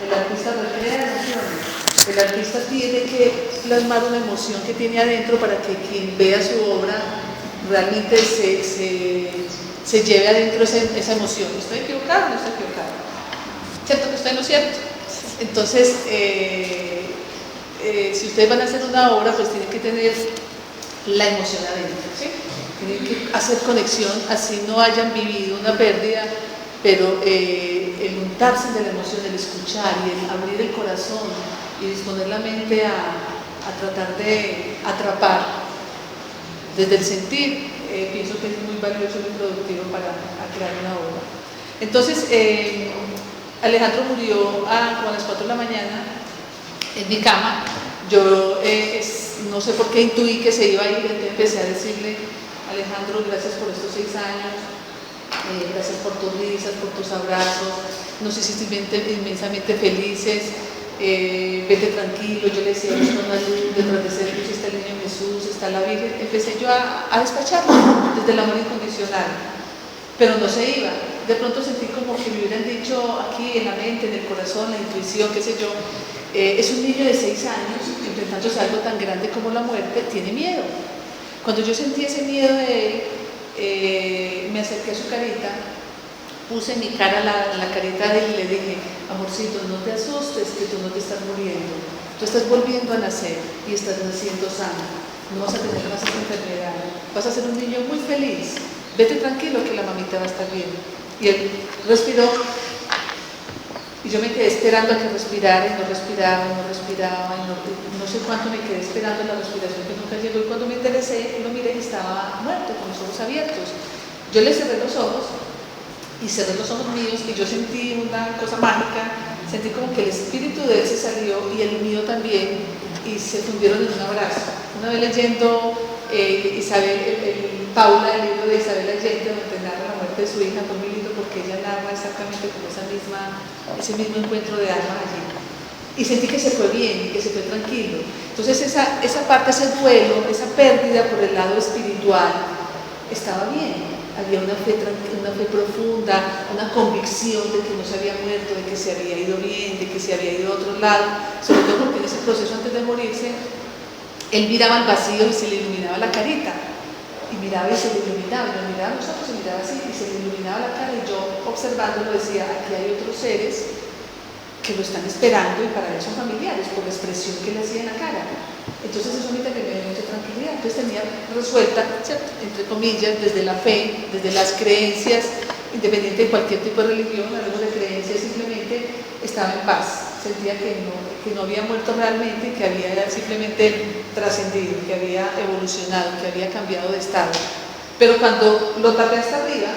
El artista recrea emociones. El artista tiene que plasmar una emoción que tiene adentro para que quien vea su obra realmente se lleve adentro esa emoción. ¿Estoy equivocado o no estoy equivocado? ¿Cierto que estoy en lo cierto? Entonces, si ustedes van a hacer una obra, pues tienen que tener la emoción adentro, ¿sí? Tienen que hacer conexión, así no hayan vivido una pérdida, pero el untarse de la emoción, el escuchar y el abrir el corazón y disponer la mente a tratar de atrapar desde el sentir, pienso que es muy valioso y muy productivo para crear una obra. Entonces, Alejandro murió como a las 4 de la mañana en mi cama. Yo no sé por qué intuí que se iba a ir, entonces empecé a decirle: Alejandro, gracias por estos 6 años, gracias por tus risas, por tus abrazos, nos hiciste inmensamente felices, vete tranquilo. Yo le decía: está una luz, detrás de esa luz está el niño Jesús, está la Virgen. Empecé yo a despacharlo desde el amor incondicional, pero no se iba. De pronto sentí como que me hubieran dicho aquí en la mente, en el corazón, la intuición, qué sé yo, es un niño de 6 años, enfrentándose a algo tan grande como la muerte, tiene miedo. Cuando yo sentí ese miedo de él, me acerqué a su carita, puse mi cara la carita de él y le dije: amorcito, no te asustes, que tú no te estás muriendo, tú estás volviendo a nacer y estás naciendo sano, no vas a tener más esa enfermedad, vas a ser un niño muy feliz, vete tranquilo que la mamita va a estar bien. Y él respiró y yo me quedé esperando a que respirara y no respiraba y no respiraba y no sé cuánto me quedé esperando la respiración que nunca llegó, y cuando me interesé lo miré y estaba muerto, con los ojos abiertos. Yo le cerré los ojos y cerré los ojos míos y yo sentí una cosa mágica, sentí como que el espíritu de él se salió y el mío también, y se fundieron en un abrazo. Una vez leyendo Paula, el libro de Isabel Allende, donde narra la muerte de su hija, fue muy lindo porque ella narra exactamente como ese mismo encuentro de alma allí. Y sentí que se fue bien y que se fue tranquilo. Entonces esa parte, ese duelo, esa pérdida por el lado espiritual, estaba bien. Había una fe profunda, una convicción de que no se había muerto, de que se había ido bien, de que se había ido a otro lado, sobre todo porque en ese proceso antes de morirse, él miraba al vacío y se le iluminaba la carita, y miraba y se le iluminaba, y nos miraba a nosotros y miraba así, y se le iluminaba la cara, y yo observándolo decía: aquí hay otros seres que lo están esperando y para él son familiares por la expresión que le hacía en la cara. Entonces eso ahorita que me dio mucha tranquilidad. Entonces tenía resuelta, ¿cierto?, entre comillas, desde la fe, desde las creencias, independiente de cualquier tipo de religión, algo de creencias, simplemente estaba en paz. Sentía que no había muerto realmente, que había simplemente trascendido, que había evolucionado, que había cambiado de estado. Pero cuando lo tapé hasta arriba,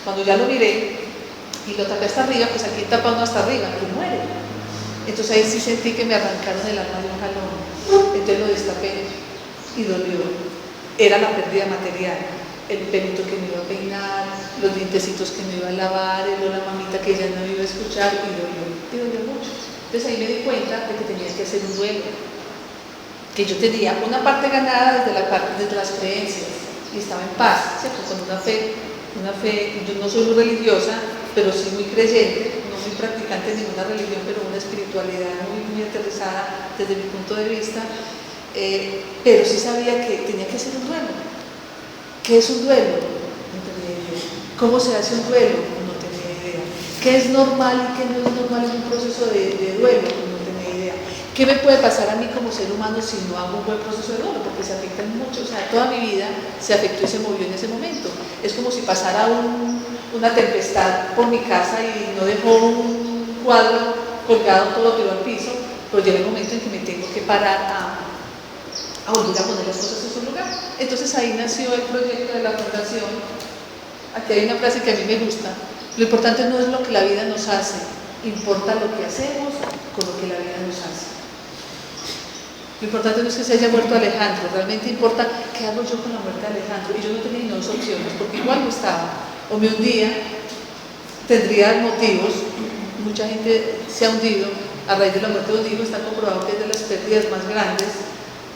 cuando ya lo miré y lo tapé hasta arriba, pues aquí tapa uno hasta arriba, que muere. Entonces ahí sí sentí que me arrancaron el alma de un jalón. Entonces lo destapé y dolió. Era la pérdida material, el pelito que me iba a peinar, los dientecitos que me iba a lavar, la mamita que ya no iba a escuchar, y dolió mucho. Entonces ahí me di cuenta de que tenía que hacer un duelo, que yo tenía una parte ganada desde las creencias y estaba en paz, ¿cierto?, con una fe, yo no soy muy religiosa, pero sí muy creyente, no muy practicante de ninguna religión, pero una espiritualidad muy aterrizada desde mi punto de vista, pero sí sabía que tenía que hacer un duelo. ¿Qué es un duelo? No tenía idea. ¿Cómo se hace un duelo? No tenía idea. ¿Qué es normal y qué no es normal en un proceso de duelo? No tenía idea. ¿Qué me puede pasar a mí como ser humano si no hago un buen proceso de duelo? Porque se afectan mucho, o sea, toda mi vida se afectó y se movió en ese momento. Es como si pasara una tempestad por mi casa y no dejó un cuadro colgado, todo tiró al piso, pero llega el momento en que me tengo que parar a volver a poner las cosas en su lugar. Entonces ahí nació el proyecto de la fundación. Aquí hay una frase que a mí me gusta: lo importante no es lo que la vida nos hace, importa lo que hacemos con lo que la vida nos hace. Lo importante no es que se haya muerto Alejandro, realmente importa qué hago yo con la muerte de Alejandro. Y yo no tenía ni dos opciones, porque igual no estaba, o me hundía, tendría motivos. Mucha gente se ha hundido a raíz de la muerte de un hijo, está comprobado que es de las pérdidas más grandes,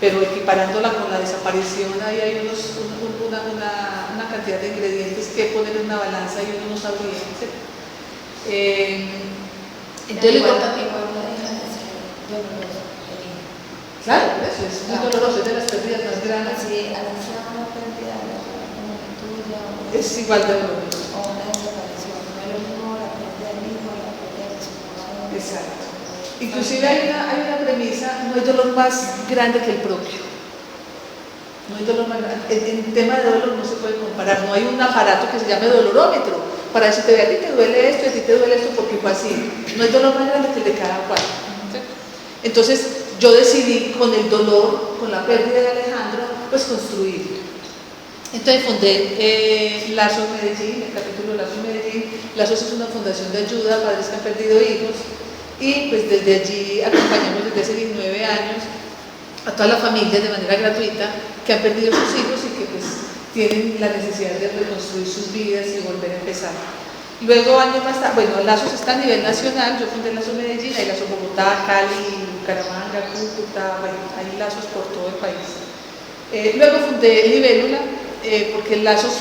pero equiparándola con la desaparición, ahí hay una cantidad de ingredientes que poner en una balanza y uno no sabría, ¿sí? Entonces, igual doloroso. Claro, eso es muy doloroso, es de las pérdidas más grandes. Sí, así sea una pérdida como la tuya, es igual de doloroso. O una desaparición, no es lo mismo la pérdida del hijo, la pérdida del esposo. Exacto. Inclusive hay una premisa, no hay dolor más grande que el propio. No hay dolor más grande. En tema de dolor no se puede comparar, no hay un aparato que se llame dolorómetro para decirte, a ti te duele esto, a ti te duele esto porque fue así. No hay dolor más grande que el de cada cual. ¿Sí? Entonces, yo decidí con el dolor, con la pérdida de Alejandro, pues construir. Entonces fundé Lazos Medellín, el capítulo Lazos Medellín. Lazos es una fundación de ayuda a padres que han perdido hijos y pues desde allí acompañamos desde hace 19 años a todas las familias de manera gratuita que han perdido sus hijos y que pues tienen la necesidad de reconstruir sus vidas y volver a empezar. Luego, años más tarde, bueno, Lazos está a nivel nacional, yo fundé Lazos Medellín, hay Lazos Bogotá, Cali, Bucaramanga, Cúcuta, bueno, hay Lazos por todo el país. Luego fundé Libélula, porque Lazos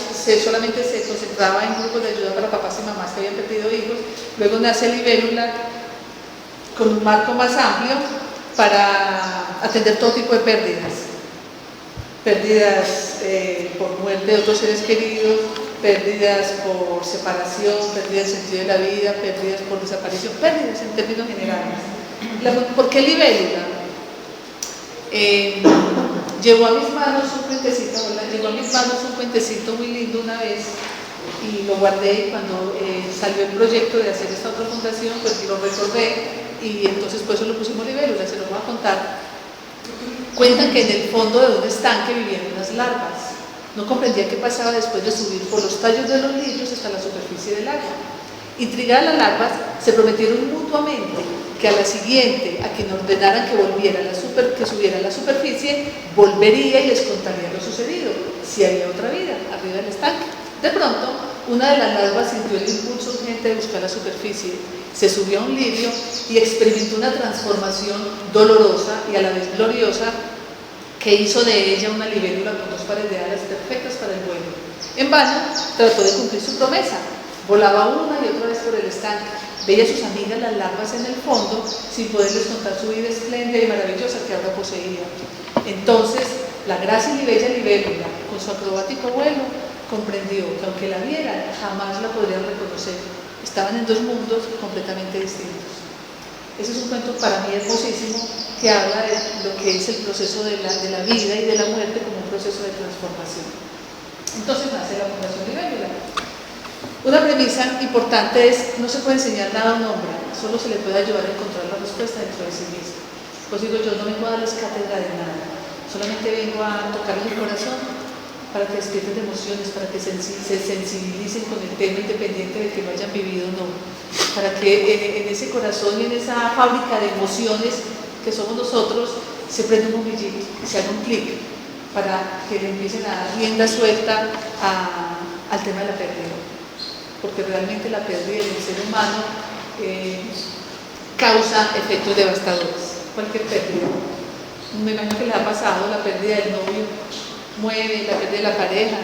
solamente se concentraba en grupos de ayuda para papás y mamás que habían perdido hijos. Luego nace Libélula con un marco más amplio para atender todo tipo de pérdidas. Pérdidas por muerte de otros seres queridos, pérdidas por separación, pérdidas del sentido de la vida, pérdidas por desaparición, pérdidas en términos generales. ¿Por qué Libélula? Llegó a mis manos un cuentecito muy lindo una vez y lo guardé y cuando salió el proyecto de hacer esta otra fundación, pues lo recordé y entonces por eso lo pusimos Libélula, se lo voy a contar. Cuentan que en el fondo de un estanque vivían unas larvas. No comprendía qué pasaba después de subir por los tallos de los lirios hasta la superficie del agua. Intrigadas las larvas, se prometieron mutuamente que a la siguiente, a quien ordenaran que volviera que subiera a la superficie, volvería y les contaría lo sucedido, si había otra vida arriba del estanque. De pronto, una de las larvas sintió el impulso urgente de buscar la superficie, se subió a un lirio y experimentó una transformación dolorosa y a la vez gloriosa que hizo de ella una libélula con dos pares de alas perfectas para el vuelo. En vano, trató de cumplir su promesa. Volaba una y otra vez por el estanque. Veía a sus amigas las larvas en el fondo, sin poderles contar su vida espléndida y maravillosa que ahora poseía. Entonces, la grácil y bella libélula, con su acrobático vuelo, comprendió que aunque la vieran, jamás la podrían reconocer. Estaban en dos mundos completamente distintos. Ese es un cuento para mí hermosísimo que habla de lo que es el proceso de la vida y de la muerte como un proceso de transformación. Entonces nace la Fundación Libélula. Una premisa importante es, no se puede enseñar nada a un hombre, solo se le puede ayudar a encontrar la respuesta dentro de sí mismo. Pues digo yo, no vengo a darles cátedra de nada, solamente vengo a tocarles el corazón para que despierten emociones, para que se sensibilicen con el tema independiente de que lo hayan vivido o no, para que en ese corazón y en esa fábrica de emociones que somos nosotros se prenda un bombillito y se haga un clic para que le empiecen a dar rienda suelta al tema de la pérdida. Porque realmente la pérdida del ser humano causa efectos devastadores, cualquier pérdida. Me imagino que les ha pasado la pérdida del novio, mueve, la pérdida de la pareja,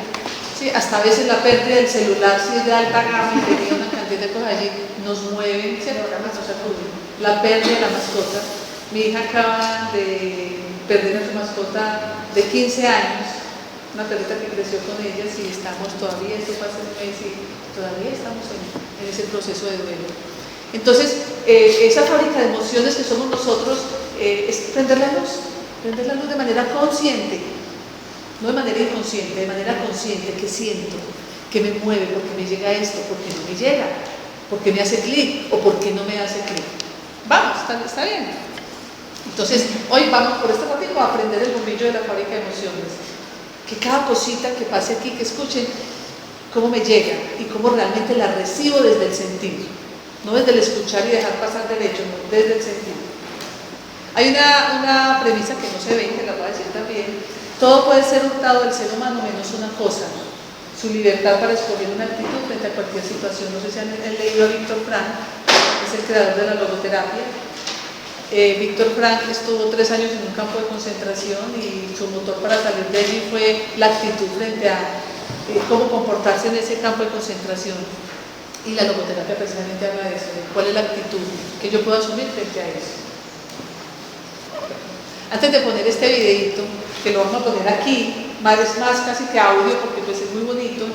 ¿sí? Hasta a veces la pérdida del celular, si es de alta gama y tenía una cantidad de cosas allí, nos mueven, nos sacuden. La pérdida de la mascota. Mi hija acaba de perder a su mascota de 15 años, una perrita que creció con ellas y estamos todavía, esto pasa un mes y todavía estamos en ese proceso de duelo. Entonces, esa fábrica de emociones que somos nosotros es prender la luz de manera consciente, no de manera inconsciente, de manera consciente, que siento, que me mueve, porque me llega esto, porque no me llega, porque me hace clic o porque no me hace clic. Vamos, está bien. Entonces, hoy vamos por este ratito a aprender el bombillo de la fábrica de emociones. Que cada cosita que pase aquí, que escuchen cómo me llega y cómo realmente la recibo desde el sentir, no desde el escuchar y dejar pasar derecho, no, desde el sentir. Hay una premisa que no se ve, que la voy a decir también: todo puede ser hurtado del ser humano menos una cosa, su libertad para escoger una actitud frente a cualquier situación. No sé si han leído a Víctor Frank, es el creador de la logoterapia. Víctor Frank estuvo 3 años en un campo de concentración y su motor para salir de allí fue la actitud frente a cómo comportarse en ese campo de concentración. Y la logoterapia precisamente habla de eso, de cuál es la actitud que yo puedo asumir frente a eso. antes de poner este videito, que lo vamos a poner aquí, es más casi que audio porque pues es muy bonito,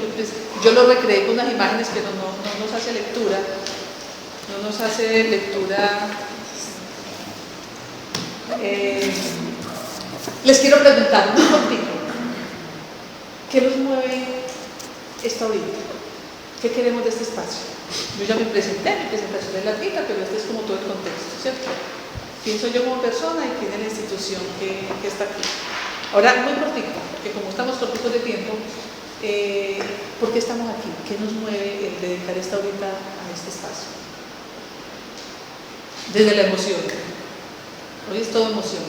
yo lo recreé con unas imágenes, pero no nos hace lectura, les quiero preguntar muy cortito, ¿qué los mueve esta ahorita? ¿Qué queremos de este espacio? Yo ya me presenté, mi presentación es larguita, pero este es como todo el contexto, ¿cierto? Pienso yo como persona y quién es la institución que está aquí. Ahora, muy cortito, porque como estamos cortitos de tiempo, ¿por qué estamos aquí? ¿Qué nos mueve el dedicar esta horita a este espacio? Desde la emoción. Hoy es todo emoción.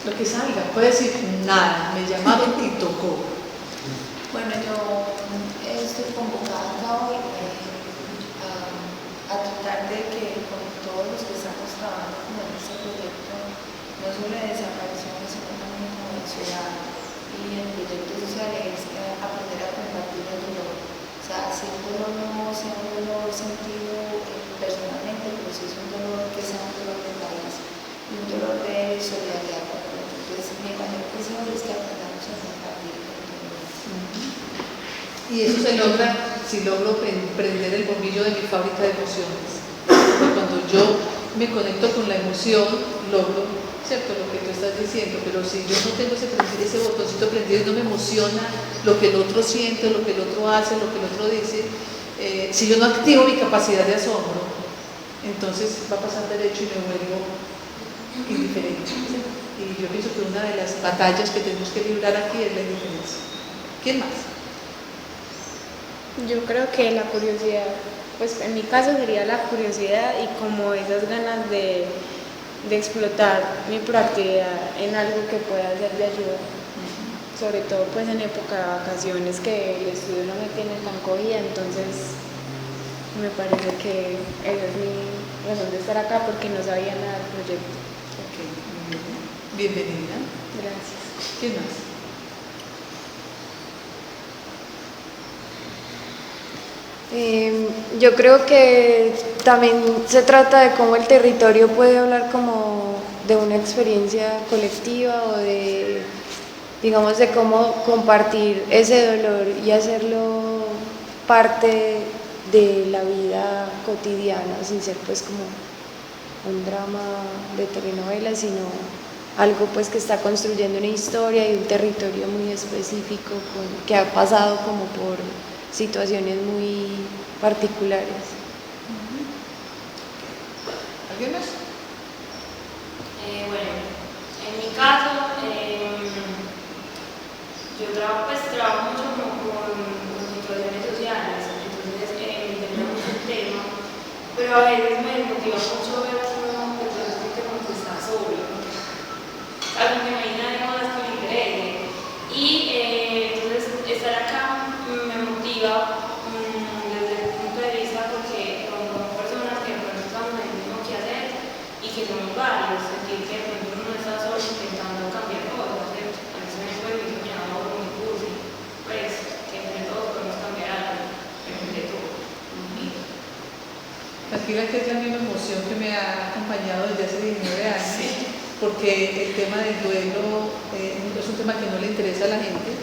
Lo que salga, puede decir nada, me llamaron y tocó. Bueno, yo estoy convocada acá hoy a tratar de que con todos los que estamos trabajando en este proyecto, no solo de desaparición, sino también como de ciudad y en proyectos sociales, aprender a compartir el dolor. O sea, si el dolor no sea un dolor sentido personalmente, pero si es un dolor que sea un dolor de país y un dolor de solidaridad con el otro. Entonces, mi mayor deseo es que aprendamos a compartir el dolor. Y eso se logra si logro prender el bombillo de mi fábrica de emociones. Cuando yo me conecto con la emoción, logro, ¿cierto? Lo que tú estás diciendo, pero si yo no tengo ese botoncito prendido y no me emociona lo que el otro siente, lo que el otro hace, lo que el otro dice, si yo no activo mi capacidad de asombro, entonces va a pasar derecho y me vuelvo indiferente. Y yo pienso que una de las batallas que tenemos que librar aquí es la indiferencia. ¿Quién más? Yo creo que la curiosidad, pues en mi caso sería la curiosidad y como esas ganas de explotar mi proactividad en algo que pueda ser de ayuda, sobre todo pues en época de vacaciones que el estudio no me tiene tan cogida, entonces me parece que esa es mi razón de estar acá porque no sabía nada del proyecto. Ok, bienvenida. Gracias. ¿Quién más? Yo creo que también se trata de cómo el territorio puede hablar como de una experiencia colectiva o de, digamos, de cómo compartir ese dolor y hacerlo parte de la vida cotidiana, sin ser pues como un drama de telenovela, sino algo pues que está construyendo una historia y un territorio muy específico que ha pasado como por situaciones muy particulares. ¿Alguien más? Bueno, en mi caso, yo trabajo mucho con situaciones sociales, entonces me interesa mucho el tema, pero a veces me desmotiva mucho ver a uno personas que como que está solo, algo que no hay nadie más que me interese. Y entonces estar acá me motiva desde el punto de vista porque son personas que de pronto estamos en el mismo que hacer y que somos varios, sentir que de pronto uno no está solo intentando cambiar cosas, ¿cierto? A mí se me fue muy soñado, muy cursi, pues que entre todos podemos cambiar algo, entre todos. Tranquila, que es la misma emoción que me ha acompañado desde hace 19 años, porque el tema del duelo es un tema que no le interesa a la gente,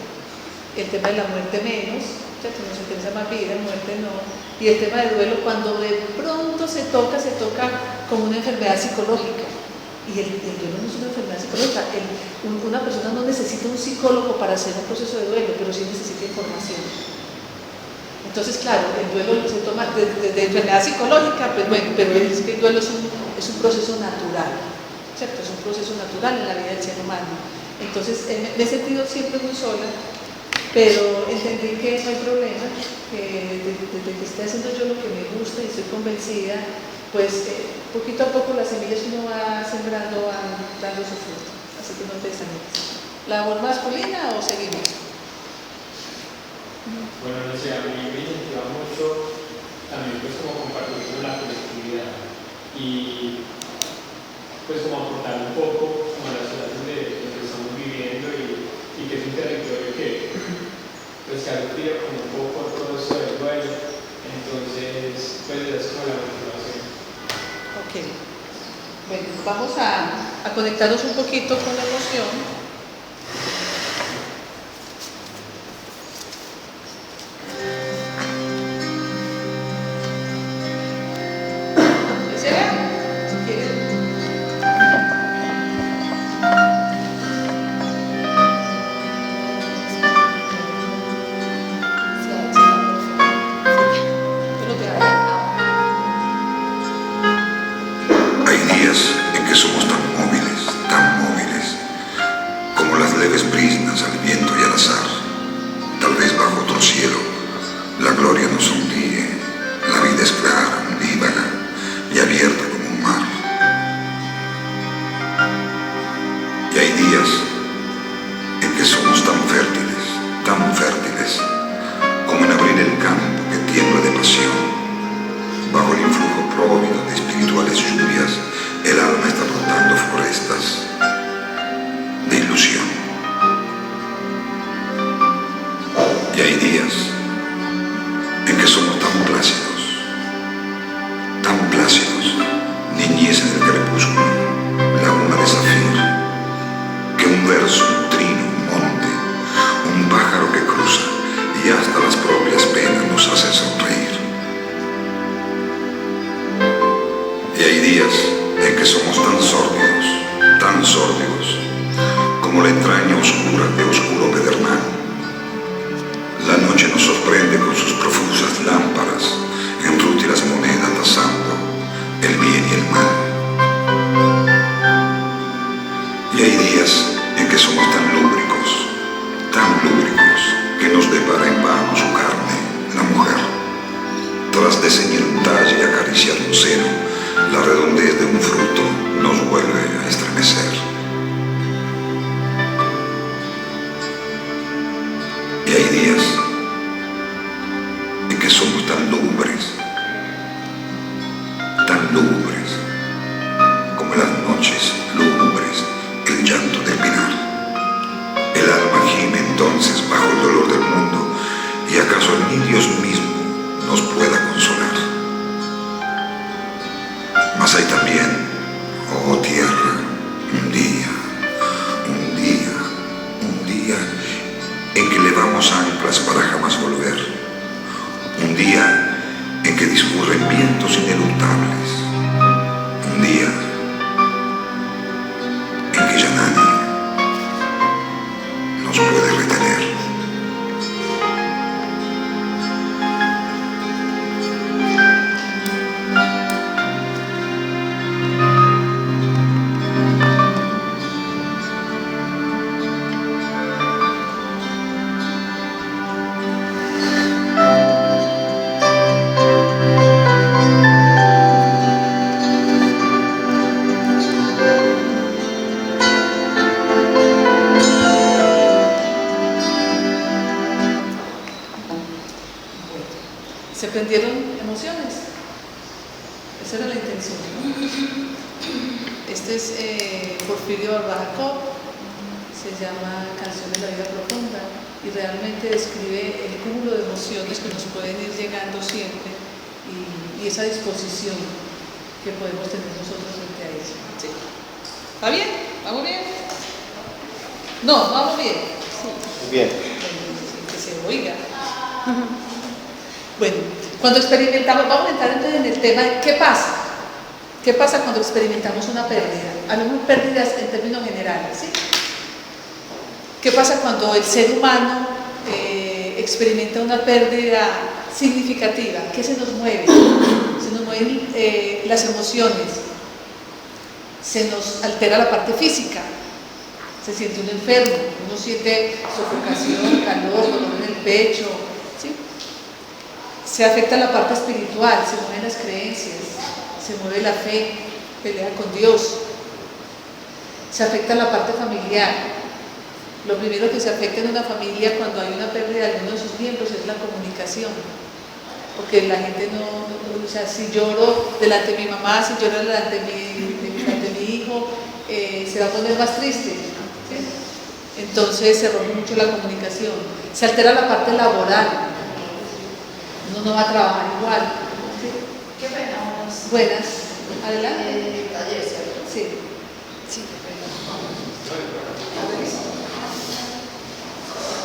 el tema de la muerte menos, ¿cierto? Nos interesa más vida, muerte no, y el tema del duelo cuando de pronto se toca como una enfermedad psicológica, y el duelo no es una enfermedad psicológica, una persona no necesita un psicólogo para hacer un proceso de duelo, pero sí necesita información. Entonces, claro, el duelo se toma de enfermedad psicológica, pues bueno, pero es que el duelo es un proceso natural, ¿cierto? Es un proceso natural en la vida del ser humano. Entonces, me he sentido siempre muy sola, pero entendí que no hay problema, que desde que esté haciendo yo lo que me gusta y estoy convencida, pues poquito a poco las semillas que uno va sembrando van dando su fruto, así que no te desanimes. ¿Labor masculina o seguimos? Bueno, no sé, a mí me incentiva mucho también pues como compartir con la colectividad y pues como aportar un poco como a la ciudad donde estamos viviendo y que es un territorio que pues que alumbra como un poco todo esto del duelo. Entonces Pues es como la motivación. Ok. Bueno, vamos a conectarnos un poquito con la emoción. ¿Será? Si quieren. Tú lo que hagas. Hay días en que somos tan móviles, como las leves brisnas al viento y al azar. Tal vez bajo otro cielo, la gloria nos sonríe, la vida es clara, ondívaga y abierta como un mar. Y hay días en que somos tan fértiles, como en abrir el campo que tiembla de pasión. Bajo el influjo próvido de espirituales lluvias, el alma está brotando florestas de ilusión. Y hay días en que somos tan plácidos, niñez en el crepúsculo, laguna de zafiro, que un verso, un trino, un monte, un pájaro que cruza y hasta las propias penas nos hacen sonreír. Y hay días en que somos tan sórdidos, como la entraña oscura de oscuro pedernal. La noche nos sorprende con sus profusas lámparas, en rútilas monedas tasando el bien y el mal. Y hay días en que somos tan lúbricos, que nos depara en vano su carne, la mujer. Tras de un talle y acariciar un seno, la redondez de un fruto nos vuelve a estremecer. Y hay días en que somos tan lúgubres, como las noches lúgubres, el llanto del pinar. El alma gime entonces bajo el dolor del mundo, y acaso ni Dios mismo nos pueda consolar. Mas hay también, oh tierra, un día en que levamos anclas para jamás volver. Un día en que discurren vientos ineluctables. Un día en que ya nadie nos puede retener. Se prendieron emociones. Esa era la intención, ¿no? Este es Porfirio Jacob, se llama Canción de la Vida Profunda, y realmente describe el cúmulo de emociones que nos pueden ir llegando siempre y esa disposición que podemos tener nosotros frente a eso. ¿Sí? ¿Va bien? ¿Vamos bien? No, vamos bien. Muy bien. Que se oiga. Bueno, cuando experimentamos, vamos a entrar entonces en el tema de qué pasa. ¿Qué pasa cuando experimentamos una pérdida? Hablamos de pérdidas en términos generales, ¿sí? ¿Qué pasa cuando el ser humano experimenta una pérdida significativa? ¿Qué se nos mueve? Se nos mueven las emociones, se nos altera la parte física, se siente uno enfermo, uno siente sofocación, calor, dolor en el pecho, ¿sí? Se afecta la parte espiritual, se mueven las creencias, se mueve la fe, pelea con Dios, se afecta la parte familiar. Lo primero que se afecta en una familia cuando hay una pérdida de alguno de sus miembros es la comunicación, porque la gente o sea, si lloro delante de mi mamá, si lloro delante de mi hijo, se va a poner más triste, ¿sí? Entonces se rompe mucho la comunicación, se altera la parte laboral, uno no va a trabajar igual, ¿sí? Qué pena, Buenas. Adelante. taller, ¿cierto? Sí. Sí.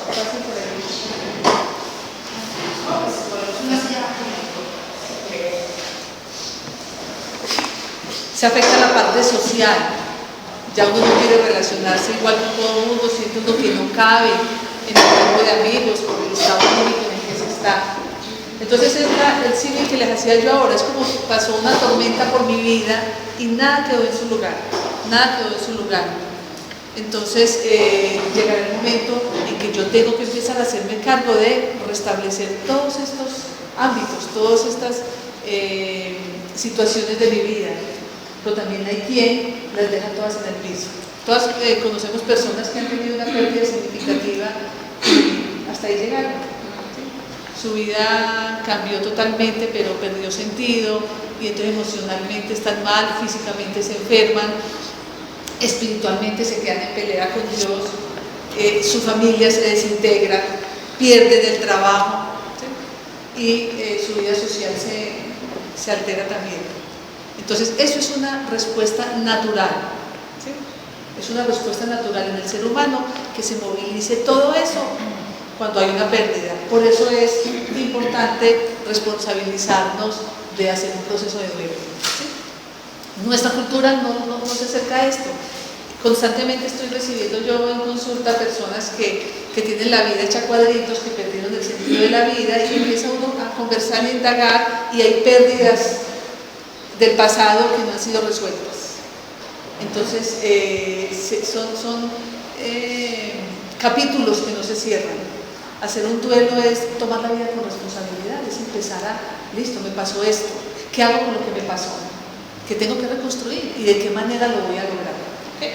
Pasen por ahí. Se afecta la parte social. Ya uno no quiere relacionarse igual con todo el mundo, siente uno que no cabe en el grupo de amigos por el estado único en el que se está. Entonces es el símil que les hacía yo ahora, es como si pasó una tormenta por mi vida y nada quedó en su lugar, nada quedó en su lugar. Entonces llegará el momento en que yo tengo que empezar a hacerme cargo de restablecer todos estos ámbitos, todas estas situaciones de mi vida. Pero también hay quien las deja todas en el piso. Todas conocemos personas que han tenido una pérdida significativa y hasta ahí llegaron. Su vida cambió totalmente, pero perdió sentido y entonces emocionalmente están mal, físicamente se enferman, espiritualmente se quedan en pelea con Dios, su familia se desintegra, pierden el trabajo, ¿sí? Y su vida social se altera también. Entonces eso es una respuesta natural, ¿sí? Es una respuesta natural en el ser humano que se movilice todo eso cuando hay una pérdida. Por eso es importante responsabilizarnos de hacer un proceso de duelo, ¿sí? Nuestra cultura no se acerca a esto. Constantemente estoy recibiendo yo en consulta personas que tienen la vida hecha cuadritos, que perdieron el sentido de la vida y empieza uno a conversar y indagar y hay pérdidas del pasado que no han sido resueltas. Entonces son capítulos que no se cierran. Hacer un duelo es tomar la vida con responsabilidad, es empezar a, listo, me pasó esto, ¿qué hago con lo que me pasó? ¿Qué tengo que reconstruir y de qué manera lo voy a lograr? ¿Okay?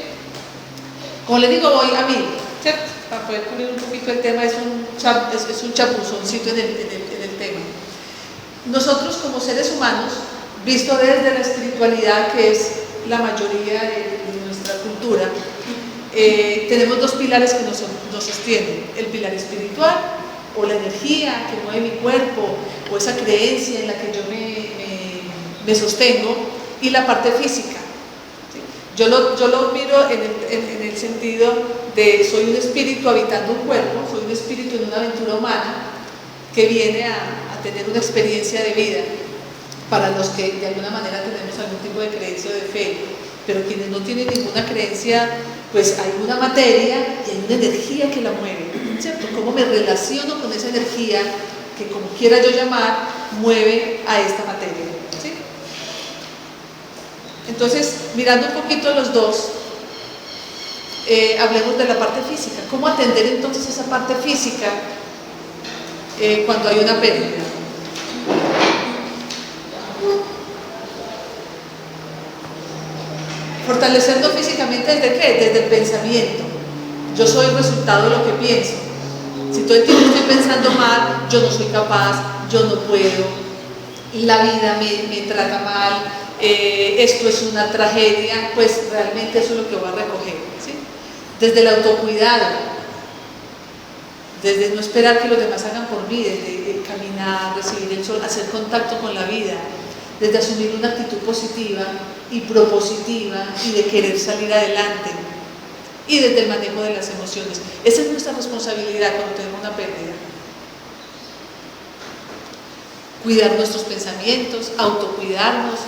Como les digo, voy a mí, ¿cierto? Para poder cubrir un poquito el tema, es un chapuzoncito en el tema. Nosotros como seres humanos, visto desde la espiritualidad, que es la mayoría de nuestra cultura, tenemos dos pilares que nos sostienen: el pilar espiritual, o la energía que mueve mi cuerpo, o esa creencia en la que yo me sostengo, y la parte física. ¿Sí? Yo lo miro en el sentido de soy un espíritu habitando un cuerpo, soy un espíritu en una aventura humana que viene a tener una experiencia de vida para los que de alguna manera tenemos algún tipo de creencia o de fe. Pero quienes no tienen ninguna creencia, pues hay una materia y hay una energía que la mueve, ¿cierto? ¿Cómo me relaciono con esa energía que, como quiera yo llamar, mueve a esta materia? ¿Sí? Entonces, mirando un poquito los dos, hablemos de la parte física. ¿Cómo atender entonces esa parte física cuando hay una pérdida? Fortalecernos físicamente, ¿desde qué? Desde el pensamiento. Yo soy el resultado de lo que pienso. Si todo el tiempo estoy pensando mal, yo no soy capaz, yo no puedo, la vida me trata mal, esto es una tragedia, pues realmente eso es lo que voy a recoger, ¿sí? Desde el autocuidado, desde no esperar que los demás hagan por mí, desde caminar, recibir el sol, hacer contacto con la vida, desde asumir una actitud positiva y propositiva y de querer salir adelante, y desde el manejo de las emociones. Esa es nuestra responsabilidad cuando tenemos una pérdida. Cuidar nuestros pensamientos, autocuidarnos,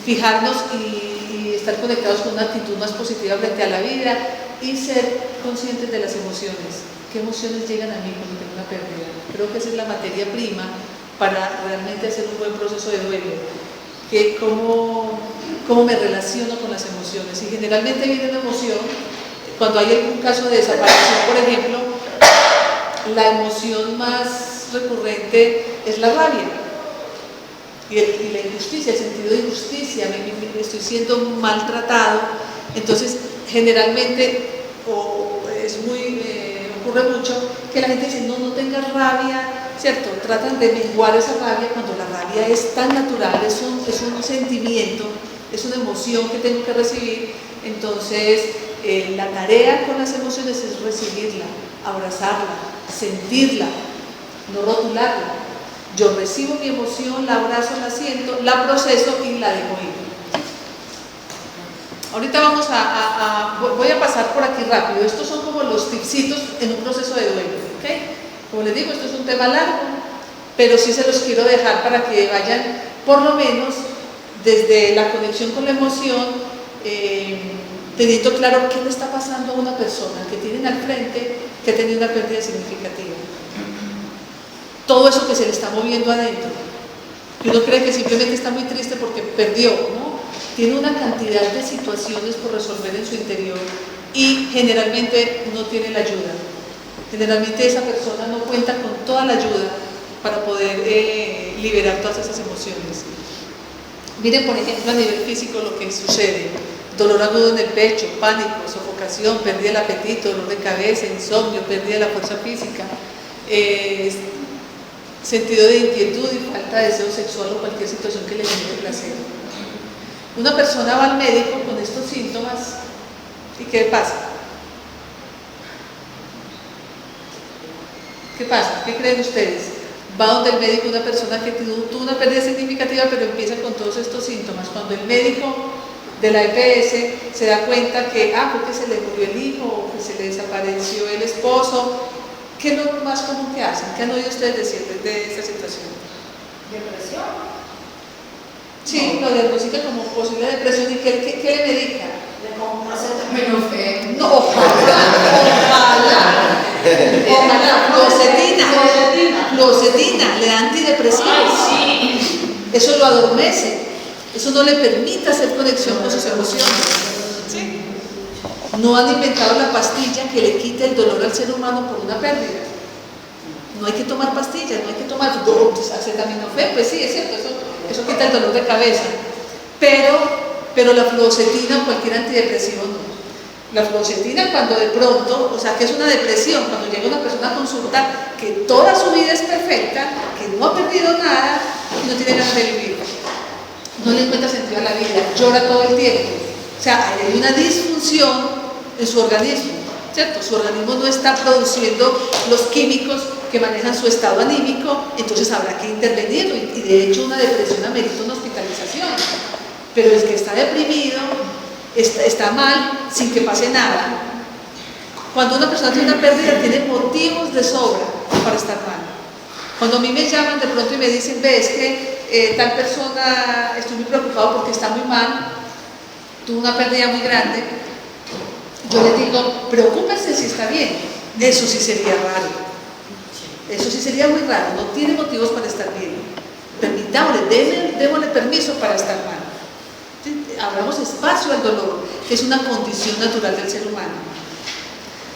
fijarnos y estar conectados con una actitud más positiva frente a la vida y ser conscientes de las emociones. ¿Qué emociones llegan a mí cuando tengo una pérdida? Creo que esa es la materia prima para realmente hacer un buen proceso de duelo. ¿Cómo me relaciono con las emociones? Y generalmente viene una emoción, cuando hay algún caso de desaparición, por ejemplo, la emoción más recurrente es la rabia y la injusticia, el sentido de injusticia, me estoy siendo maltratado. Entonces, generalmente, ocurre mucho que la gente dice, no tengas rabia, ¿cierto? Tratan de menguar esa rabia cuando la rabia es tan natural, es un sentimiento, es una emoción que tengo que recibir. Entonces, la tarea con las emociones es recibirla, abrazarla, sentirla, no rotularla. Yo recibo mi emoción, la abrazo, la siento, la proceso y la dejo ir. Ahorita voy a pasar por aquí rápido. Estos son como los tipsitos en un proceso de duelo, ¿ok? Como les digo, esto es un tema largo, pero sí se los quiero dejar para que vayan, por lo menos, desde la conexión con la emoción, teniendo claro qué le está pasando a una persona que tienen al frente, que ha tenido una pérdida significativa. Todo eso que se le está moviendo adentro. Y uno cree que simplemente está muy triste porque perdió, ¿no? Tiene una cantidad de situaciones por resolver en su interior y generalmente no tiene la ayuda. Generalmente esa persona no cuenta con toda la ayuda para poder liberar todas esas emociones. Miren, por ejemplo, a nivel físico lo que sucede: dolor agudo en el pecho, pánico, sofocación, pérdida del apetito, dolor de cabeza, insomnio, pérdida de la fuerza física, sentido de inquietud y falta de deseo sexual o cualquier situación que le genere placer. Una persona va al médico con estos síntomas y ¿qué pasa? ¿Qué pasa? ¿Qué creen ustedes? Va donde el médico una persona que tuvo una pérdida significativa pero empieza con todos estos síntomas. Cuando el médico de la EPS se da cuenta que fue que se le murió el hijo o que se le desapareció el esposo, ¿qué es lo más común que hacen? ¿Qué han oído ustedes decir de esta situación? Depresión. Sí, lo diagnostica como posible depresión. ¿Y qué le medica? Le pongo un acetaminofén. No, ojalá, fluoxetina, le da antidepresivos. Ay, sí. Eso lo adormece, eso no le permite hacer conexión con sus emociones. ¿Sí? No han inventado la pastilla que le quite el dolor al ser humano por una pérdida. No hay que tomar pastillas, no hay que tomar acetaminofén, pues sí, es cierto, eso quita el dolor de cabeza. Pero la fluoxetina o cualquier antidepresivo no. La fluoxetina cuando de pronto, o sea, que es una depresión, cuando llega una persona a consultar que toda su vida es perfecta, que no ha perdido nada y no tiene ganas de vivir, no le encuentra sentido a la vida, llora todo el tiempo. O sea, hay una disfunción en su organismo, ¿cierto? Su organismo no está produciendo los químicos que manejan su estado anímico, entonces habrá que intervenirlo y de hecho una depresión amerita una hospitalización. Pero el que está deprimido está mal sin que pase nada. Cuando una persona tiene una pérdida tiene motivos de sobra para estar mal. Cuando a mí me llaman de pronto y me dicen, ves que tal persona, estoy muy preocupado porque está muy mal, tuvo una pérdida muy grande, yo les digo, preocúpense si está bien. Eso sí sería raro. Eso sí sería muy raro, no tiene motivos para estar bien. Permitámosle, démosle permiso para estar mal. ¿Sí? Abramos espacio al dolor, que es una condición natural del ser humano.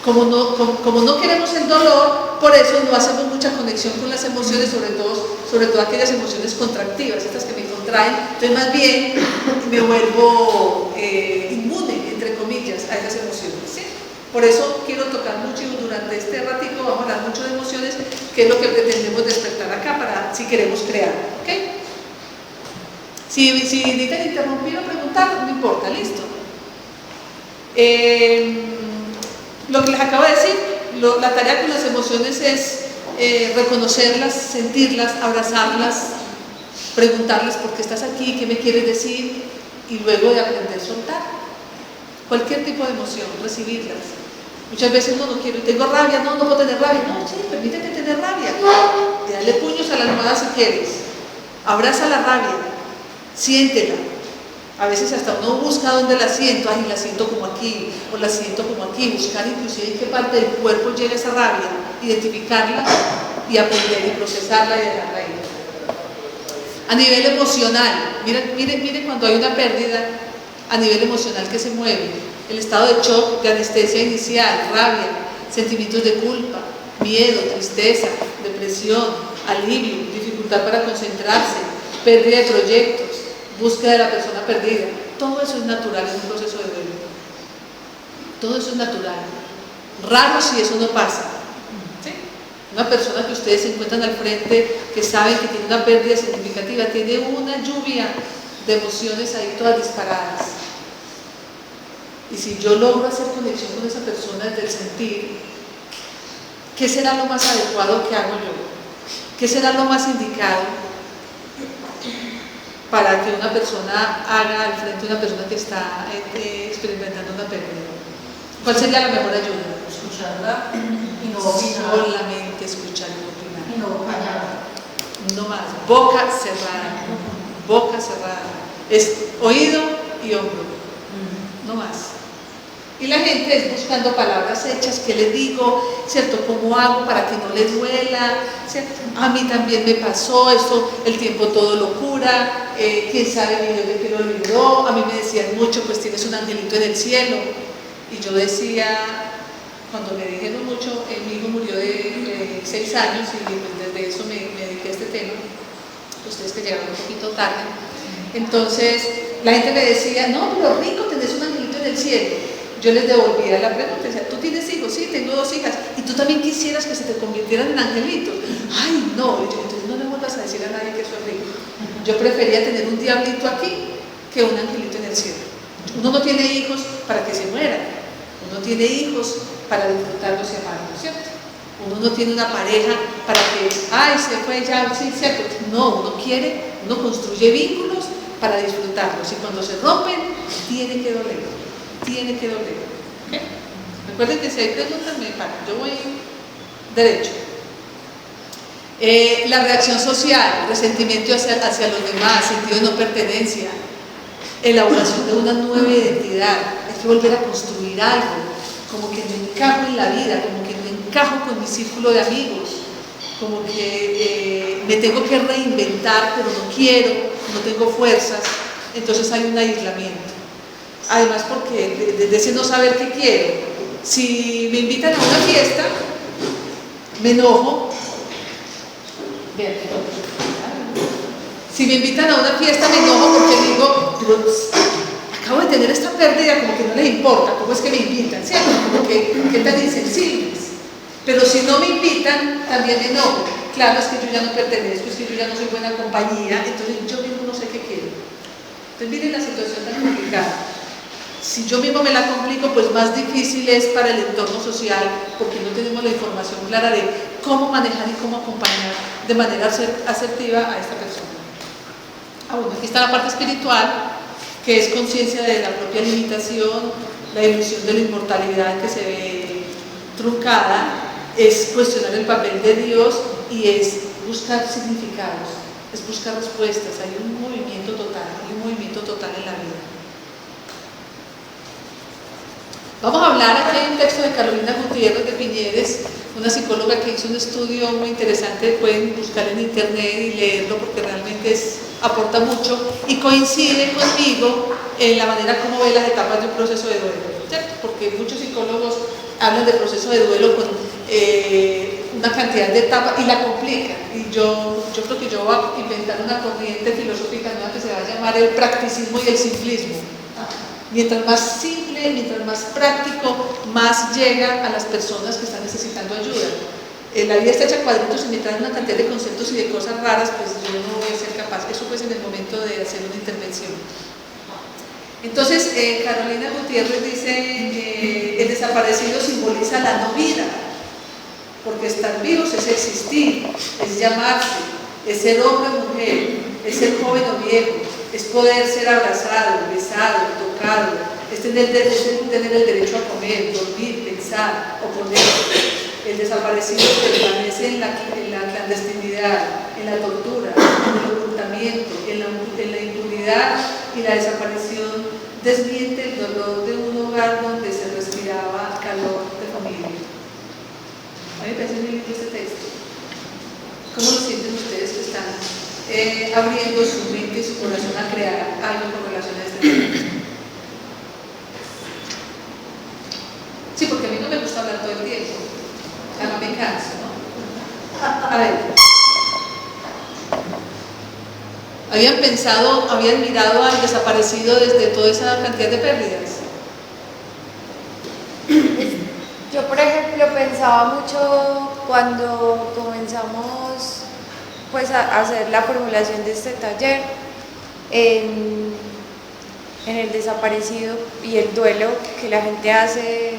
Como no queremos el dolor, por eso no hacemos mucha conexión con las emociones, sobre todo aquellas emociones contractivas, estas que me contraen. Entonces más bien me vuelvo inmune, entre comillas, a esas emociones. ¿Sí? Por eso quiero tocar mucho y durante este ratico vamos a hablar mucho de emociones, que es lo que pretendemos despertar acá para si queremos crear. ¿Okay? Si necesitan interrumpir o preguntar, no importa, listo. Lo que les acabo de decir, la tarea con las emociones es reconocerlas, sentirlas, abrazarlas, preguntarles por qué estás aquí, qué me quieres decir, y luego de aprender a soltar. Cualquier tipo de emoción, recibirlas. Muchas veces uno no quiere, tengo rabia, no puedo tener rabia. No, sí, permítete tener rabia. Dale puños a la almohada si quieres. Abraza la rabia, siéntela. A veces hasta uno busca dónde la siento, la siento como aquí, o la siento como aquí, buscar inclusive en qué parte del cuerpo llega esa rabia, identificarla y aprender y procesarla y dejarla ahí. A nivel emocional, miren cuando hay una pérdida, a nivel emocional que se mueve, el estado de shock, de anestesia inicial, rabia, sentimientos de culpa, miedo, tristeza, depresión, alivio, dificultad para concentrarse, pérdida de proyectos, búsqueda de la persona perdida. Todo eso es natural en un proceso de duelo. Todo eso es natural. Raro si eso no pasa. ¿Sí? Una persona que ustedes se encuentran al frente, que saben que tiene una pérdida significativa, tiene una lluvia de emociones ahí todas disparadas. Y si yo logro hacer conexión con esa persona desde el sentir, ¿qué será lo más adecuado que hago yo? ¿Qué será lo más indicado para que una persona haga al frente de una persona que está experimentando una pérdida? ¿Cuál sería la mejor ayuda? Escucharla y no opinar. Solamente escuchar y no opinar. Y no callar. No más, boca cerrada, boca cerrada. Es oído y hombro, no más. Y la gente es buscando palabras hechas, ¿qué le digo? ¿Cierto? ¿Cómo hago para que no le duela? ¿Cierto? A mí también me pasó esto, el tiempo todo lo cura, quién sabe mi Dios de qué lo libró. A mí me decían mucho, pues tienes un angelito en el cielo. Y yo decía, cuando me dijeron mucho, mi hijo murió de 6 años y pues desde eso me dediqué a este tema, ustedes que llegaron un poquito tarde. Entonces la gente me decía, no, pero rico, tenés un angelito en el cielo. Yo les devolvía la pregunta, decía, ¿tú tienes hijos? Sí, tengo 2 hijas. ¿Y tú también quisieras que se te convirtieran en angelitos? Ay, no. Y yo, entonces no le vuelvas a decir a nadie que soy rico. Yo prefería tener un diablito aquí que un angelito en el cielo. Uno no tiene hijos para que se mueran. Uno tiene hijos para disfrutarlos y amarlos, ¿cierto? Uno no tiene una pareja para que, ay, se fue ya, sí, ¿cierto? No, uno construye vínculos para disfrutarlos. Y cuando se rompen, tiene que doler. Tiene que doler. ¿Okay? Recuerden que si hay preguntas, me paran. Yo voy derecho. La reacción social, resentimiento hacia los demás, sentido de no pertenencia, elaboración de una nueva identidad. Hay que volver a construir algo, como que no encajo en la vida, como que no encajo con mi círculo de amigos, como que me tengo que reinventar, pero no quiero, no tengo fuerzas. Entonces hay un aislamiento. Además, porque desde ese no saber qué quiero, si me invitan a una fiesta, me enojo. Vean, si me invitan a una fiesta, me enojo porque digo, pues, acabo de tener esta pérdida, como que no les importa, ¿cómo es que me invitan? ¿Cierto? Como que tan insensibles. Pero si no me invitan, también me enojo. Claro, es que yo ya no pertenezco, es que yo ya no soy buena compañía, entonces yo mismo no sé qué quiero. Entonces miren la situación tan complicada. Si yo mismo me la complico, pues más difícil es para el entorno social, porque no tenemos la información clara de cómo manejar y cómo acompañar de manera asertiva a esta persona. Bueno, aquí está la parte espiritual, que es conciencia de la propia limitación, la ilusión de la inmortalidad que se ve truncada, es cuestionar el papel de Dios y es buscar significados, es buscar respuestas. Hay un movimiento total en la vida. Vamos a hablar, aquí hay un texto de Carolina Gutiérrez de Piñeres, una psicóloga que hizo un estudio muy interesante, pueden buscar en internet y leerlo porque realmente aporta mucho y coincide conmigo en la manera como ve las etapas de un proceso de duelo, ¿cierto? Porque muchos psicólogos hablan de proceso de duelo con una cantidad de etapas y la complican, y yo creo que yo voy a inventar una corriente filosófica nueva que se va a llamar el practicismo y el simplismo. Mientras más simple, mientras más práctico, más llega a las personas que están necesitando ayuda. La vida está hecha cuadritos y me traen una cantidad de conceptos y de cosas raras, pues yo no voy a ser capaz. Eso pues en el momento de hacer una intervención. Entonces, Carolina Gutiérrez dice, el desaparecido simboliza la no vida, porque estar vivos es existir, es llamarse, es ser hombre o mujer, es ser joven o viejo, es poder ser abrazado, besado, tocado, es tener el derecho a comer, dormir, pensar, oponerse. El desaparecido permanece en la clandestinidad, en la tortura, en el ocultamiento, en la impunidad, y la desaparición desmiente el dolor de un hogar donde se respiraba calor de familia. A mí me parece muy lindo este texto. ¿Cómo lo sienten ustedes que están abriendo su mente y su corazón a crear algo con relación a este tema? Sí, porque a mí no me gusta hablar todo el tiempo. Además me canso, ¿no? A ver. ¿Habían mirado al desaparecido desde toda esa cantidad de pérdidas? Yo, por ejemplo, pensaba mucho cuando comenzamos pues a hacer la formulación de este taller en el desaparecido y el duelo que la gente hace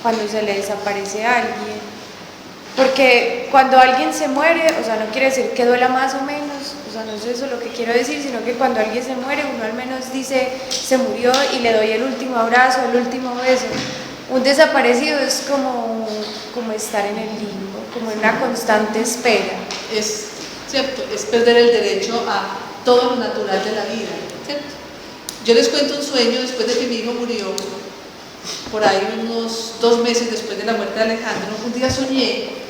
cuando se le desaparece a alguien. Porque cuando alguien se muere, o sea, no quiere decir que duela más o menos, o sea, no es eso lo que quiero decir, sino que cuando alguien se muere, uno al menos dice, se murió y le doy el último abrazo, el último beso. Un desaparecido es como estar en el limbo, como en una constante espera. Es cierto, es perder el derecho a todo lo natural de la vida, ¿cierto? Yo les cuento un sueño después de que mi hijo murió, por ahí unos 2 meses después de la muerte de Alejandro. Un día soñé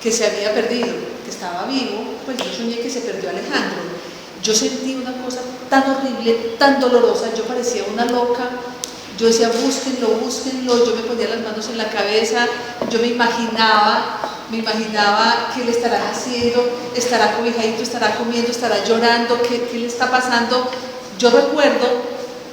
que se había perdido, que estaba vivo, pues yo soñé que se perdió Alejandro. Yo sentí una cosa tan horrible, tan dolorosa, yo parecía una loca. Yo decía, búsquenlo, búsquenlo, yo me ponía las manos en la cabeza, yo me imaginaba qué le estarán haciendo, estará cobijadito, estará comiendo, estará llorando, qué le está pasando. Yo recuerdo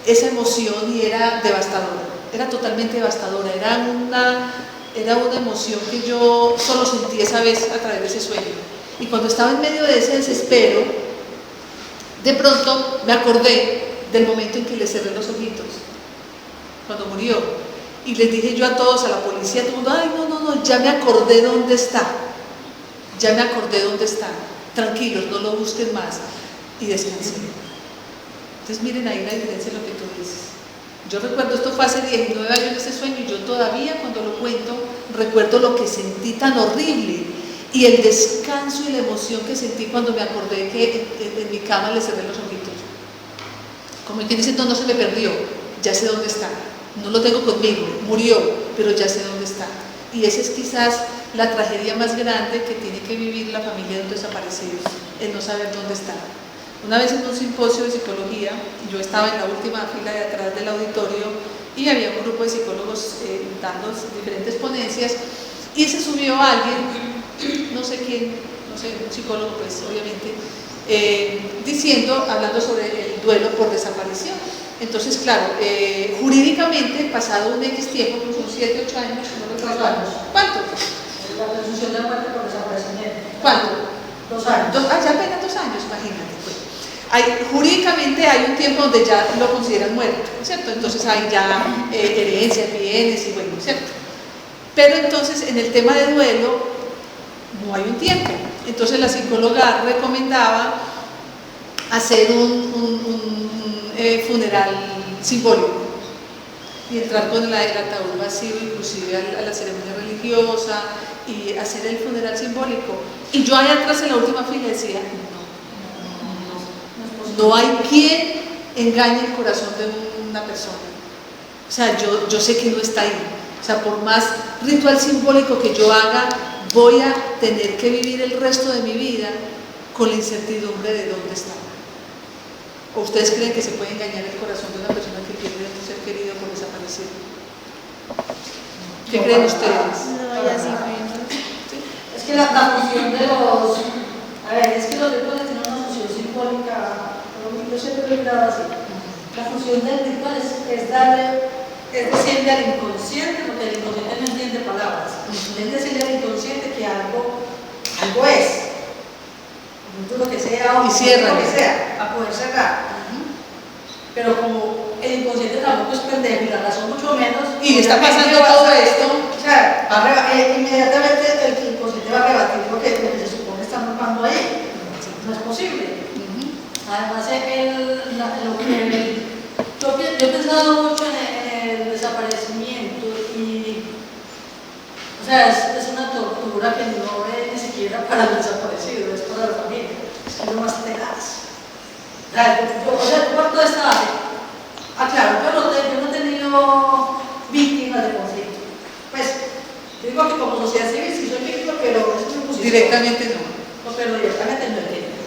esa emoción y era devastadora, era totalmente devastadora, era una emoción que yo solo sentí esa vez a través de ese sueño. Y cuando estaba en medio de ese desespero, de pronto me acordé del momento en que le cerré los ojitos, cuando murió, y les dije yo a todos, a la policía, a todo el mundo, ay, no, ya me acordé dónde está, tranquilos, no lo busquen más, y descansé. Entonces miren ahí la diferencia de lo que tú dices. Yo recuerdo, esto fue hace 19 años este sueño, y yo todavía cuando lo cuento, recuerdo lo que sentí tan horrible, y el descanso y la emoción que sentí cuando me acordé que en mi cama le cerré los ojitos. Como quien dice, no se me perdió, ya sé dónde está. No lo tengo conmigo, murió, pero ya sé dónde está. Y esa es quizás la tragedia más grande que tiene que vivir la familia de un desaparecido, el no saber dónde está. Una vez en un simposio de psicología, yo estaba en la última fila de atrás del auditorio y había un grupo de psicólogos dando diferentes ponencias, y se subió alguien, no sé quién, no sé, un psicólogo pues obviamente, hablando sobre el duelo por desaparición. Entonces, claro, jurídicamente, pasado un X tiempo, pues son 7, 8 años, no recuerdo. 2 años. ¿Cuánto? La presunción de muerte por desaparecimiento. ¿Cuánto? 2 años. Ya apenas 2 años, imagínate. Pues. Jurídicamente hay un tiempo donde ya lo consideran muerto, ¿cierto? Entonces hay ya herencias, bienes y bueno, ¿cierto? Pero entonces en el tema de duelo no hay un tiempo. Entonces la psicóloga recomendaba hacer un funeral simbólico y entrar con el ataúd vacío inclusive a la ceremonia religiosa y hacer el funeral simbólico. Y yo allá atrás en la última fila decía, no hay quien engañe el corazón de una persona. O sea, yo sé que no está ahí. O sea, por más ritual simbólico que yo haga, voy a tener que vivir el resto de mi vida con la incertidumbre de dónde está. ¿O ustedes creen que se puede engañar el corazón de una persona que pierde a un ser querido por desaparecer? ¿Qué creen ustedes? No, ya sí, bueno. Es que la función de los... A ver, es que los rituales tienen una función simbólica, yo siempre lo he mirado así. La función del ritual es decirle al inconsciente, porque el inconsciente no entiende palabras, es decirle al inconsciente que algo es. Lo que sea, o y cierra lo que sea, a poder cerrar. Pero como el inconsciente tampoco es pendejo y la razón mucho menos, y está pasando todo esto, o sea, inmediatamente el inconsciente va a rebatir lo que se supone está marcando ahí. No es posible. Además, yo he pensado mucho en el desaparecimiento y, o sea, es una tortura que no es ni siquiera para el desaparecido, es para la familia, es lo más tenaz. O sea, yo parto de esta base. Claro, yo no he tenido víctimas de conflicto. Pues, yo digo que como sociedad civil sí soy víctima, pero es una posición. directamente no. No, pero directamente no entiendo.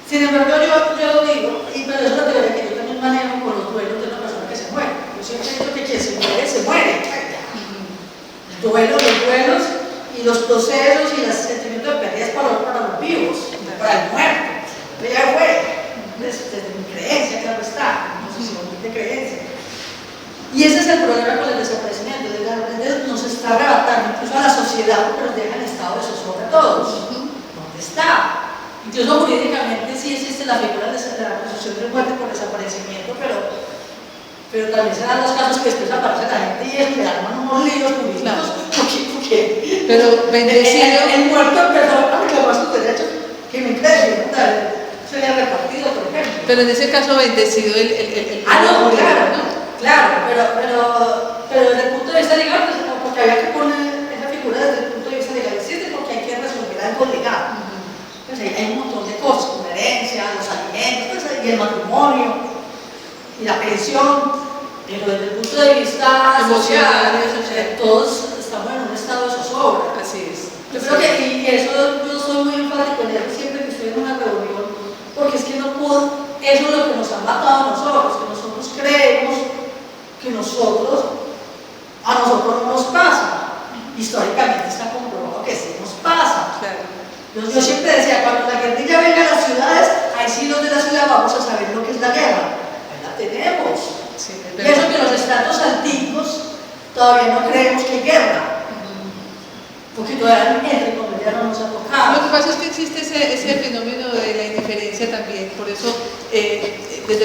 Sin embargo, yo lo digo, pero es una teoría que yo también manejo con los duelos de una persona que se muere. Yo siempre digo que quien se muere, se muere. Los duelos y los procesos y los sentimientos de pérdida es para los vivos, para el muerto. Pero ya fue, desde mi creencia, claro está, mi posición de creencia. Y ese es el problema con el desaparecimiento, nos está arrebatando incluso a la sociedad porque nos deja en estado de zozobra a todos. ¿Dónde está? Incluso jurídicamente sí existe la figura de la presunción de muerte por desaparecimiento, pero también se dan los casos que después aparece la gente y es que arman unos líos jurídicos, porque porque Pero bendecido. el muerto empezó a reclamar sus derechos, que me creen, se le ha repartido, por ejemplo. Pero en ese caso bendecido el No, jurídico, claro, ¿no? claro, pero desde el punto de vista legal, pues, porque había que poner esa figura desde el punto de vista legal, existe porque hay que resolver algo legal. Entonces hay un montón de cosas, como la herencia, los alimentos, pues, y el matrimonio, y la pensión, pero desde el punto de vista Emocional, social, todos estamos en un estado de zozobra. Así es. Yo creo que, y eso yo soy muy enfático en eso siempre que estoy en una reunión, porque es que no puedo, eso es lo que nos ha matado a nosotros, que nosotros creemos que a nosotros no nos pasa. Históricamente está comprobado que sí nos pasa. Claro. Yo siempre decía, cuando la guerrilla venga a las ciudades, ahí sí los de la ciudad vamos a saber lo que es la guerra. Ahí la tenemos. Sí, Y eso que los estratos antiguos todavía no creemos que hay guerra. Porque todavía entre comillas no nos ha tocado. Lo que pasa es que existe ese fenómeno de la indiferencia también, por eso desde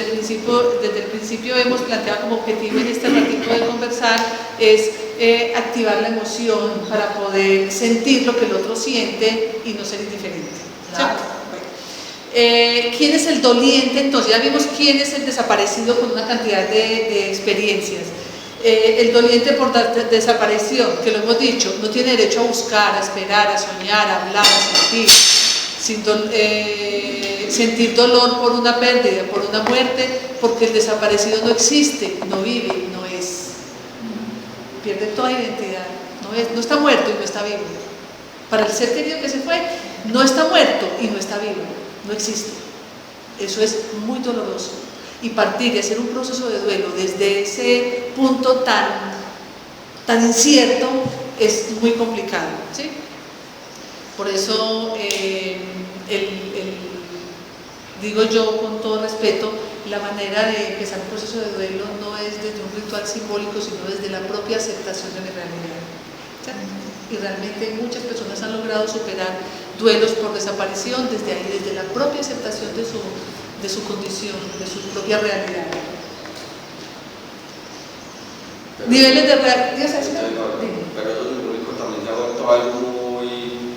el principio hemos planteado como objetivo en este ratito de conversar es activar la emoción para poder sentir lo que el otro siente y no ser indiferente. Claro. ¿Quién es el doliente? Entonces ya vimos quién es el desaparecido con una cantidad de experiencias. El doliente por desaparición, que lo hemos dicho, no tiene derecho a buscar, a esperar, a soñar, a hablar, a sentir, sentir dolor por una pérdida, por una muerte, porque el desaparecido no existe, no vive, no es. Pierde toda identidad, no está muerto y no está vivo. Para el ser querido que se fue, no está muerto y no está vivo, no existe. Eso es muy doloroso. Y partir y hacer un proceso de duelo desde ese punto tan incierto es muy complicado, ¿sí? Por eso digo yo con todo respeto, la manera de empezar un proceso de duelo no es desde un ritual simbólico, sino desde la propia aceptación de mi realidad, ¿sí? Y realmente muchas personas han logrado superar duelos por desaparición desde ahí, desde la propia aceptación de su condición, de su propia realidad. Pero, Niveles de realidad. Pero eso simbólico también se ha vuelto algo muy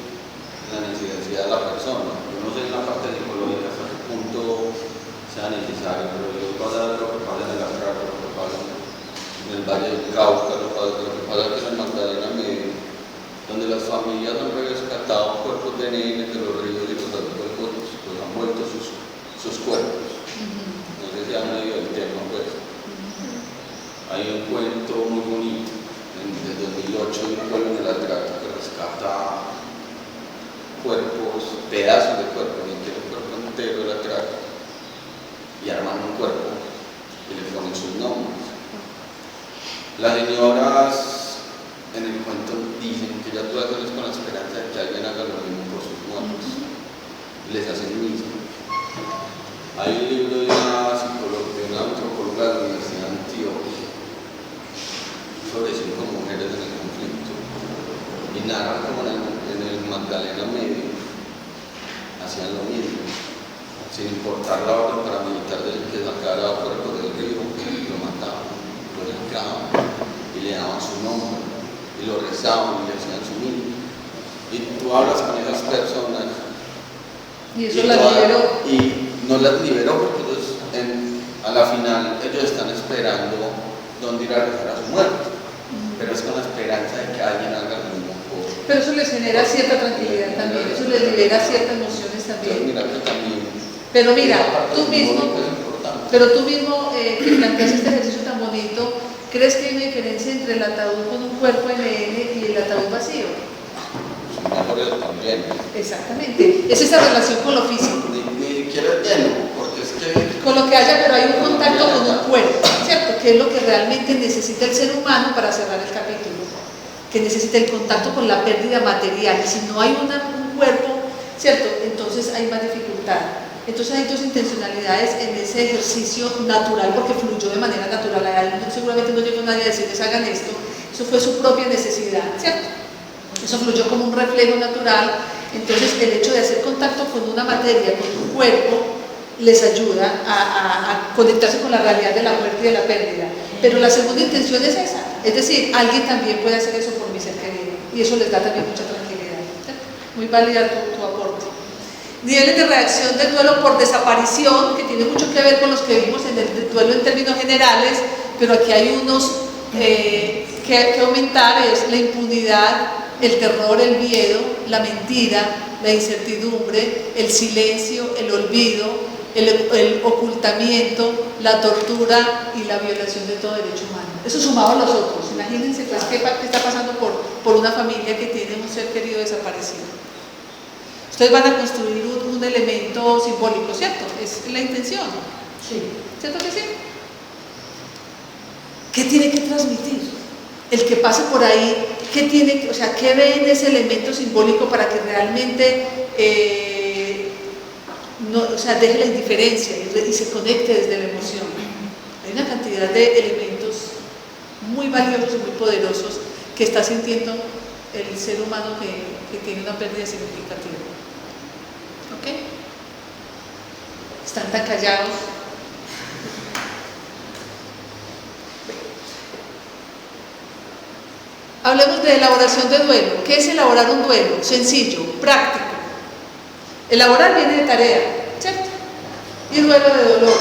en la necesidad de la persona. Yo no sé en la parte psicológica hasta qué punto sea necesario, pero yo pasa lo que pasa en el Atraco, lo que pasa en el Valle del Cauca, lo que pasa aquí en el Magdalena Medio, donde las familias han rescatado cuerpos de nenes de los ríos y los cuerpos pues, han vuelto sus cuerpos. No sé si han leído el tema, pues. Hay un cuento muy bonito de 2008 de un pueblo en el Atraco que rescata cuerpos, pedazos de cuerpo, ni siquiera un cuerpo entero del Atraco, y arman un cuerpo y le ponen sus nombres. Las señoras en el cuento dicen que ya todas son con la esperanza de que alguien haga lo mismo por sus muertos. Les hacen mismo. Hay un libro de una antropóloga de la Universidad de Antioquia sobre 5 mujeres en el conflicto y narran como en el Magdalena Medio hacían lo mismo, sin importar la orden paramilitar del que sacara cuerpos del río, lo mataban, lo sacaban y le daban su nombre y lo rezaban y le hacían su mismo. Y tú hablas con esas personas Y eso la liberó. Y no las liberó porque a la final ellos están esperando dónde ir a rezar a su muerte, pero es con la esperanza de que alguien haga lo mismo por. Pero eso les genera cierta tranquilidad también, eso les libera ciertas emociones también. Mira que también. Pero mira, tú mismo que planteas este ejercicio tan bonito, ¿crees que hay una diferencia entre el ataúd con un cuerpo NN y el ataúd vacío? Mejor eso también. Exactamente, es esa relación con lo físico. Ni siquiera es lleno, porque es que. Con lo que haya, pero hay un contacto con un cuerpo, ¿cierto? Que es lo que realmente necesita el ser humano para cerrar el capítulo, que necesita el contacto con la pérdida material. Y si no hay un cuerpo, ¿cierto? Entonces hay más dificultad. Entonces hay 2 intencionalidades en ese ejercicio natural, porque fluyó de manera natural. Seguramente no llegó nadie a decirles hagan esto, eso fue su propia necesidad, ¿cierto? Eso fluyó como un reflejo natural. Entonces el hecho de hacer contacto con una materia, con un cuerpo, les ayuda a conectarse con la realidad de la muerte y de la pérdida. Pero la segunda intención es esa, es decir, alguien también puede hacer eso por mi ser querido, y eso les da también mucha tranquilidad. ¿Cierto? Muy válida tu aporte. Niveles de reacción del duelo por desaparición, que tiene mucho que ver con los que vimos en el duelo en términos generales, pero aquí hay unos que hay que aumentar, es la impunidad, el terror, el miedo, la mentira, la incertidumbre, el silencio, el olvido, el ocultamiento, la tortura y la violación de todo derecho humano. Eso sumado a los otros. Imagínense pues qué está pasando por una familia que tiene un ser querido desaparecido. Ustedes van a construir un elemento simbólico, ¿cierto? Es la intención. Sí. ¿Cierto que sí? ¿Qué tiene que transmitir? El que pase por ahí, ¿qué tiene, o sea, qué ve en ese elemento simbólico para que realmente no, o sea, deje la indiferencia y se conecte desde la emoción? Hay una cantidad de elementos muy valiosos y muy poderosos que está sintiendo el ser humano que tiene una pérdida significativa. ¿Ok? Están tan callados. Hablemos de elaboración de duelo. ¿Qué es elaborar un duelo? Sencillo, práctico. Elaborar viene de tarea, ¿cierto? Y duelo de dolor.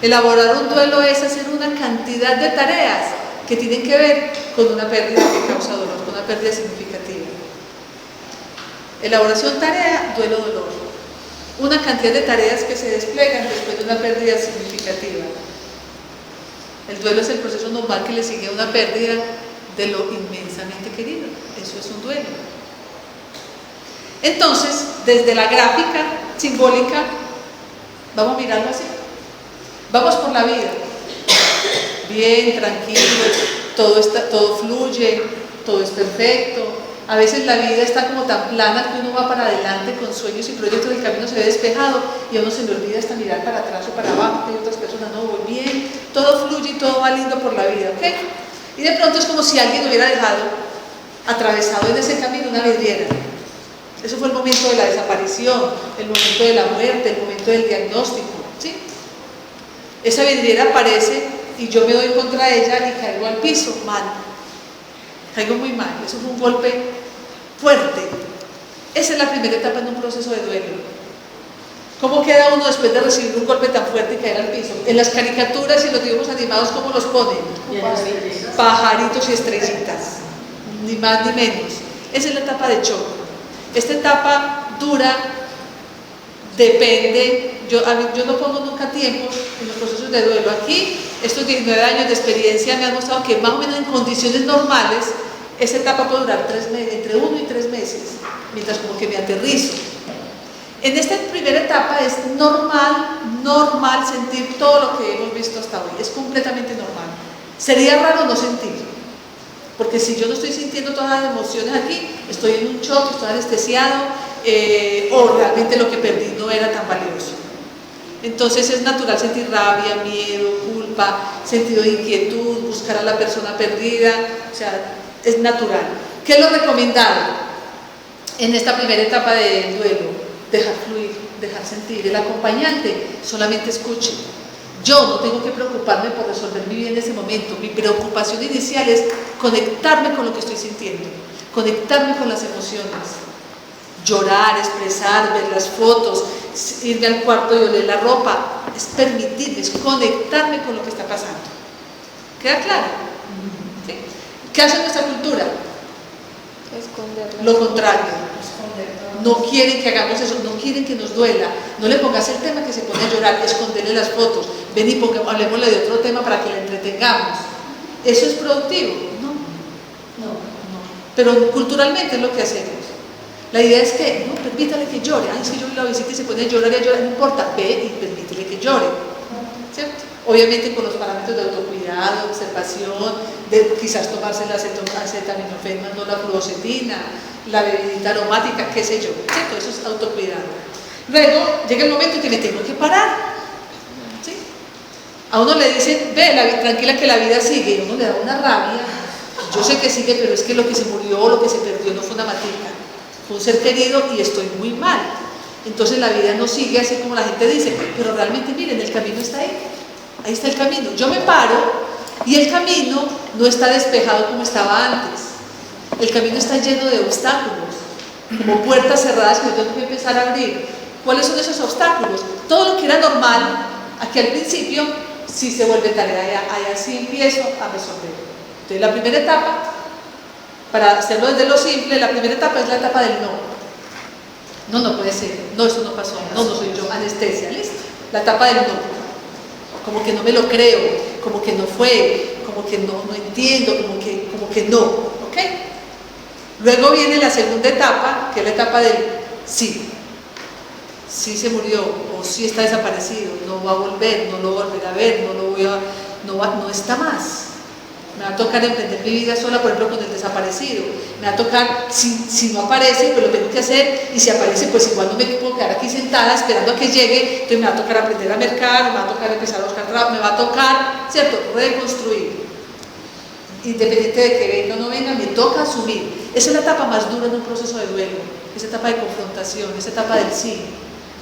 Elaborar un duelo es hacer una cantidad de tareas que tienen que ver con una pérdida que causa dolor, con una pérdida significativa. Elaboración, tarea, duelo, dolor. Una cantidad de tareas que se despliegan después de una pérdida significativa. El duelo es el proceso normal que le sigue a una pérdida de lo inmensamente querido. Eso es un duelo. Entonces, desde la gráfica simbólica, vamos a mirarlo así. Vamos por la vida. Bien, tranquilo, todo fluye, todo es perfecto. A veces la vida está como tan plana que uno va para adelante con sueños y proyectos, el camino se ve despejado y a uno se le olvida hasta mirar para atrás o para abajo, que hay otras personas, no, voy bien, todo fluye y todo va lindo por la vida, ¿ok? Y de pronto es como si alguien hubiera dejado atravesado en ese camino una vidriera. Eso fue el momento de la desaparición, el momento de la muerte, el momento del diagnóstico, ¿sí? Esa vidriera aparece y yo me doy contra ella y caigo al piso, mal. Caigo muy mal, eso fue un golpe fuerte. Esa es la primera etapa en un proceso de duelo. ¿Cómo queda uno después de recibir un golpe tan fuerte y caer al piso? En las caricaturas y los dibujos animados, ¿cómo los ponen? Pajaritos y estrellitas, ni más ni menos. Esa es la etapa de shock. Esta etapa dura, depende, yo no pongo nunca tiempo en los procesos de duelo. Aquí, estos 19 años de experiencia me han mostrado que más o menos en condiciones normales, esa etapa puede durar 3 meses, entre 1 y 3 meses, mientras como que me aterrizo. En esta primera etapa es normal sentir todo lo que hemos visto hasta hoy, es completamente normal. Sería raro no sentir, porque si yo no estoy sintiendo todas las emociones aquí, estoy en un shock, estoy anestesiado, o realmente lo que perdí no era tan valioso. Entonces es natural sentir rabia, miedo, culpa, sentido de inquietud, buscar a la persona perdida, o sea, es natural. ¿Qué es lo recomendado en esta primera etapa del duelo? Dejar fluir, dejar sentir. El acompañante solamente escuche. Yo no tengo que preocuparme por resolver mi vida en ese momento. Mi preocupación inicial es conectarme con lo que estoy sintiendo, conectarme con las emociones. Llorar, expresar, ver las fotos, irme al cuarto y oler la ropa, es permitirme, es conectarme con lo que está pasando. ¿Queda claro? ¿Sí? ¿Qué hace nuestra cultura? Esconderla. Lo contrario. No quieren que hagamos eso, no quieren que nos duela. No le pongas el tema que se pone a llorar, esconderle las fotos. Ven y hablemosle de otro tema para que la entretengamos. ¿Eso es productivo? No. Pero culturalmente es lo que hacemos. La idea es que, no, permítale que llore. Ay, es que yo la visita y se pone a llorar, no importa, ve y permítele que llore. ¿Cierto? Obviamente con los parámetros de autocuidado, observación, de quizás tomarse la acetaminofén, no la fluoxetina, la bebidita aromática, qué sé yo, ¿cierto? Eso es autocuidado. Luego llega el momento en que me tengo que parar, ¿sí? A uno le dicen, ve, tranquila que la vida sigue, y a uno le da una rabia. Yo sé que sigue, pero es que lo que se murió o lo que se perdió no fue una matica, fue un ser querido y estoy muy mal. Entonces la vida no sigue así como la gente dice, pero realmente miren, el camino está ahí. Ahí está el camino. Yo me paro y el camino no está despejado como estaba antes. El camino está lleno de obstáculos, como puertas cerradas que yo tengo que empezar a abrir. ¿Cuáles son esos obstáculos? Todo lo que era normal, aquí al principio, sí se vuelve tarea, ahí así empiezo a resolver. Entonces la primera etapa, para hacerlo desde lo simple, la primera etapa es la etapa del no. No, no puede ser, no, eso no pasó, no, no soy yo, anestesia, listo. La etapa del no, como que no me lo creo, como que no fue, como que no entiendo, como que no, ¿ok? Luego viene la segunda etapa, que es la etapa del sí. Sí se murió, o sí está desaparecido, no va a volver, no lo voy a volver a ver, no está más. Me va a tocar emprender mi vida sola, por ejemplo, con el desaparecido. Me va a tocar, si no aparece, pues lo tengo que hacer, y si aparece, pues igual no me puedo quedar aquí sentada esperando a que llegue, entonces me va a tocar aprender a mercar, me va a tocar empezar a buscar trabajo, me va a tocar, ¿cierto?, reconstruir. Independiente de que venga o no venga, me toca asumir. Esa es la etapa más dura en un proceso de duelo, esa etapa de confrontación, esa etapa del sí,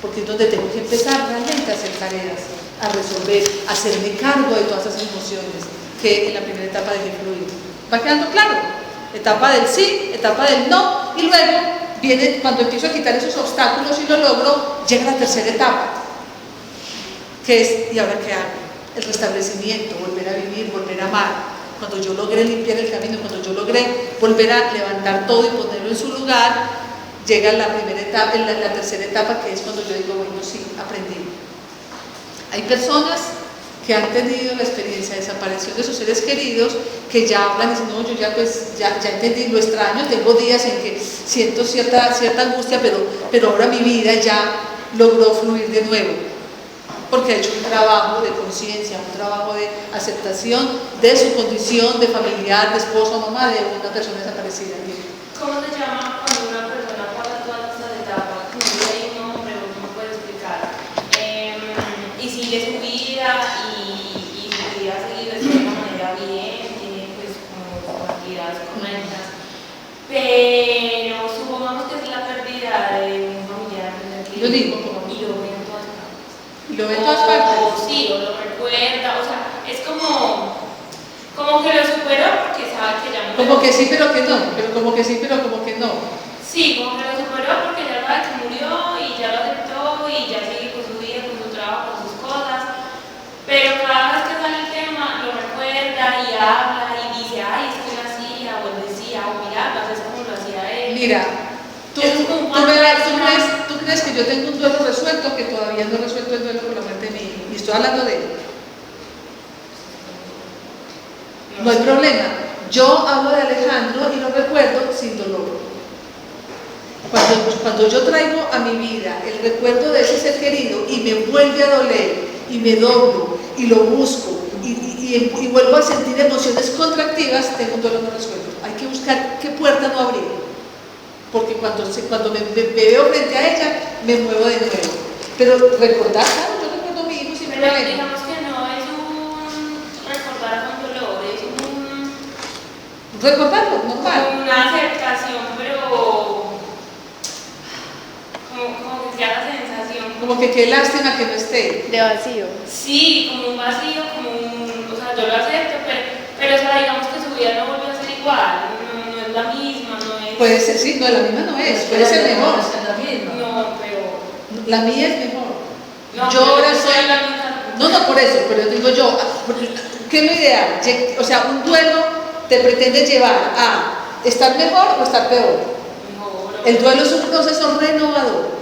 porque es donde tengo que empezar realmente a hacer tareas, a resolver, a hacerme cargo de todas esas emociones que en la primera etapa dejé fluir. ¿Va quedando claro? Etapa del sí, etapa del no, y luego viene, cuando empiezo a quitar esos obstáculos y lo logro, llega la tercera etapa, que es, ¿y ahora qué hago? El restablecimiento, volver a vivir, volver a amar. Cuando yo logré limpiar el camino, cuando yo logré volver a levantar todo y ponerlo en su lugar, llega la primera etapa, la tercera etapa, que es cuando yo digo, bueno, sí, aprendí. Hay personas que han tenido la experiencia de desaparición de sus seres queridos, que ya hablan y dicen, no, yo ya entendí, lo extraño, tengo días en que siento cierta angustia, pero ahora mi vida ya logró fluir de nuevo, porque ha hecho un trabajo de conciencia, un trabajo de aceptación de su condición de familiar, de esposo o mamá de una persona desaparecida. ¿Cómo se llama cuando una persona pasa todas estas etapas? No hay un nombre, no puede explicar. Y sigue su vida y su vida ha seguido de una manera bien, tiene pues como actividades correctas. Pero supongamos que es la pérdida de un familiar. Yo digo, y lo ve en todas partes. ¿Y lo ve en todas partes? Sí, o lo recuerda, o sea, es como que lo superó porque sabe que ya no. Como que sí, pero que no, pero como que sí, pero como que no. Sí, como que lo superó porque ya sabe que murió y ya lo aceptó y ya sigue con su vida, con su trabajo, con sus cosas. Pero cada vez que sale el tema lo recuerda y habla y dice, ay, es que lo hacía, o él decía, o mira, lo haces como lo hacía él. Mira, ¿tú crees que yo tengo un duelo resuelto que todavía no he resuelto el duelo por la muerte de mi hijo? Y estoy hablando de él. No hay problema. Yo hablo de Alejandro y lo recuerdo sin dolor. Cuando yo traigo a mi vida el recuerdo de ese ser querido y me vuelve a doler y me doblo y lo busco y vuelvo a sentir emociones contractivas, tengo un duelo no resuelto. Hay que buscar qué puerta no abrir, porque cuando me veo frente a ella me muevo de nuevo. Pero recordar, claro, yo recuerdo a mi hijo sin Pero problema. digamos que no es un recordar con dolor, es Recordarlo, normal. una aceptación, pero como que sea la sensación. Como que qué lástima que no esté. De vacío. Sí, como un vacío, o sea, yo lo acepto, pero o sea, digamos que su vida no volvió a ser igual, no es la misma, no es. Puede ser, sí, no, la misma no es, puede ser mejor. No, pero. La mía es mejor. No, Yo pero ahora no soy. la misma. No, por eso, pero digo yo, ¿qué es lo ideal? O sea, un duelo te pretende llevar a estar mejor o estar peor. El duelo es un proceso renovador.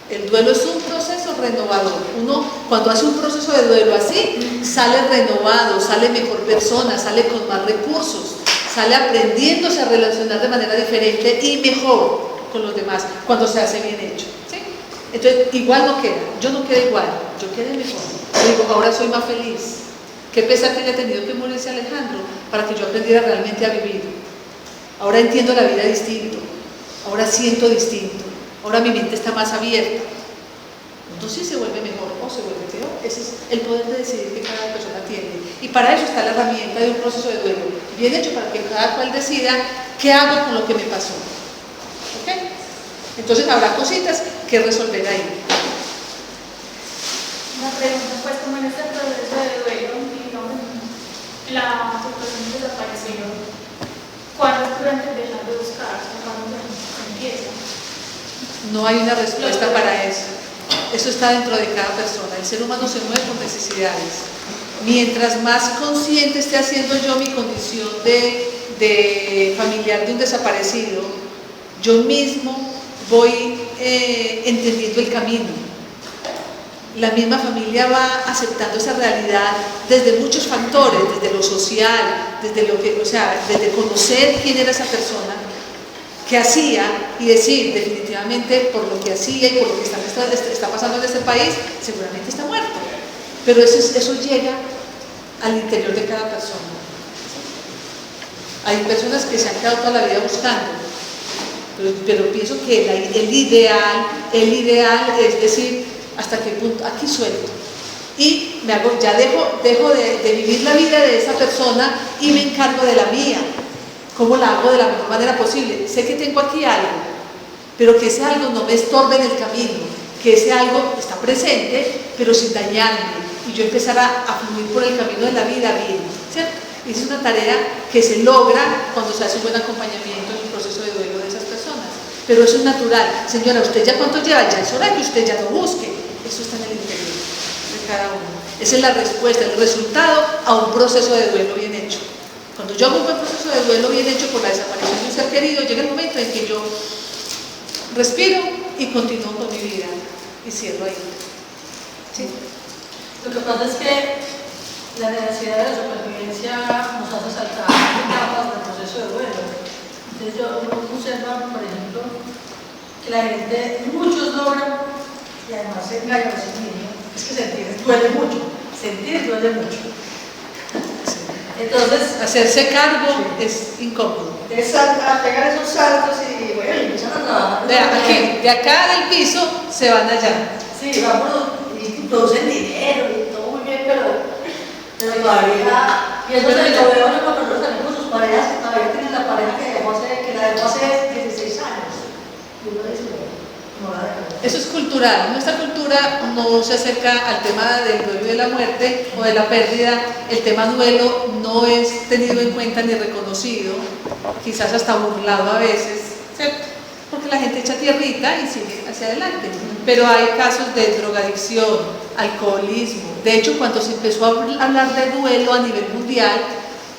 El duelo es un proceso renovador. Uno, cuando hace un proceso de duelo así, sale renovado, sale mejor persona, sale con más recursos, sale aprendiéndose a relacionar de manera diferente y mejor con los demás, cuando se hace bien hecho. ¿Sí? Entonces, igual no queda, yo no quedé igual, yo quedé mejor. Yo digo, ahora soy más feliz. Qué pesar que haya tenido que morirse Alejandro para que yo aprendiera realmente a vivir. Ahora entiendo la vida distinto, ahora siento distinto, ahora mi mente está más abierta. Entonces se vuelve mejor o se vuelve peor. Ese es el poder de decidir que cada persona tiene. Y para eso está la herramienta de un proceso de duelo, bien hecho para que cada cual decida qué hago con lo que me pasó. ¿Ok? Entonces habrá cositas que resolver ahí. Una pregunta, pues como en este proceso de duelo, digamos, la situación de desaparición, ¿Cuándo es prudente dejar de buscar? ¿Cuándo se empieza? No hay una respuesta para eso. Eso está dentro de cada persona. El ser humano se mueve por necesidades. Mientras más consciente esté haciendo yo mi condición de familiar de un desaparecido, yo mismo voy entendiendo el camino. La misma familia va aceptando esa realidad desde muchos factores, desde lo social, desde lo que, o sea, desde conocer quién era esa persona, qué hacía y decir definitivamente por lo que hacía y por lo que está pasando en este país, seguramente está muerto. Pero eso llega al interior de cada persona. Hay personas que se han quedado toda la vida buscando, pero pienso que el ideal es decir, hasta qué punto, aquí suelto. Y dejo de vivir la vida de esa persona y me encargo de la mía. ¿Cómo la hago de la mejor manera posible? Sé que tengo aquí algo, pero que ese algo no me estorbe en el camino, que ese algo está presente, pero sin dañarme, y yo empezar a fluir por el camino de la vida bien, ¿cierto? Y esa es una tarea que se logra cuando se hace un buen acompañamiento en el proceso de duelo de esas personas. Pero eso es natural. Señora, ¿usted ya cuánto lleva? Ya es hora que usted ya lo busque. Eso está en el interior de cada uno. Esa es la respuesta, el resultado a un proceso de duelo bien hecho. Cuando yo hago un buen proceso de duelo bien hecho por la desaparición de un ser querido, llega el momento en que yo respiro y continúo con mi vida y cierro ahí. ¿Sí? Lo que pasa es que la necesidad de la supervivencia nos hace saltar etapas del proceso de duelo. Entonces uno observa, por ejemplo, que la gente, muchos logran, y además se engañan a sí mismos, es que sentir duele mucho, sentir duele mucho. Entonces, hacerse cargo es incómodo. Es a pegar esos saltos y bueno, empiezan a trabajar. De acá del piso se van allá. Sí, vamos y producen dinero y todo muy bien, pero todavía, y eso se lo veo yo cuando nosotros también con sus parejas, que todavía tienen la pareja que la dejó hace 16 años. Y uno dice, no la dejó. Eso es cultural. Nuestra cultura no se acerca al tema del duelo y de la muerte o de la pérdida. El tema duelo no es tenido en cuenta ni reconocido, quizás hasta burlado a veces, ¿cierto? Porque la gente echa tierrita y sigue hacia adelante. Pero hay casos de drogadicción, alcoholismo. De hecho, cuando se empezó a hablar de duelo a nivel mundial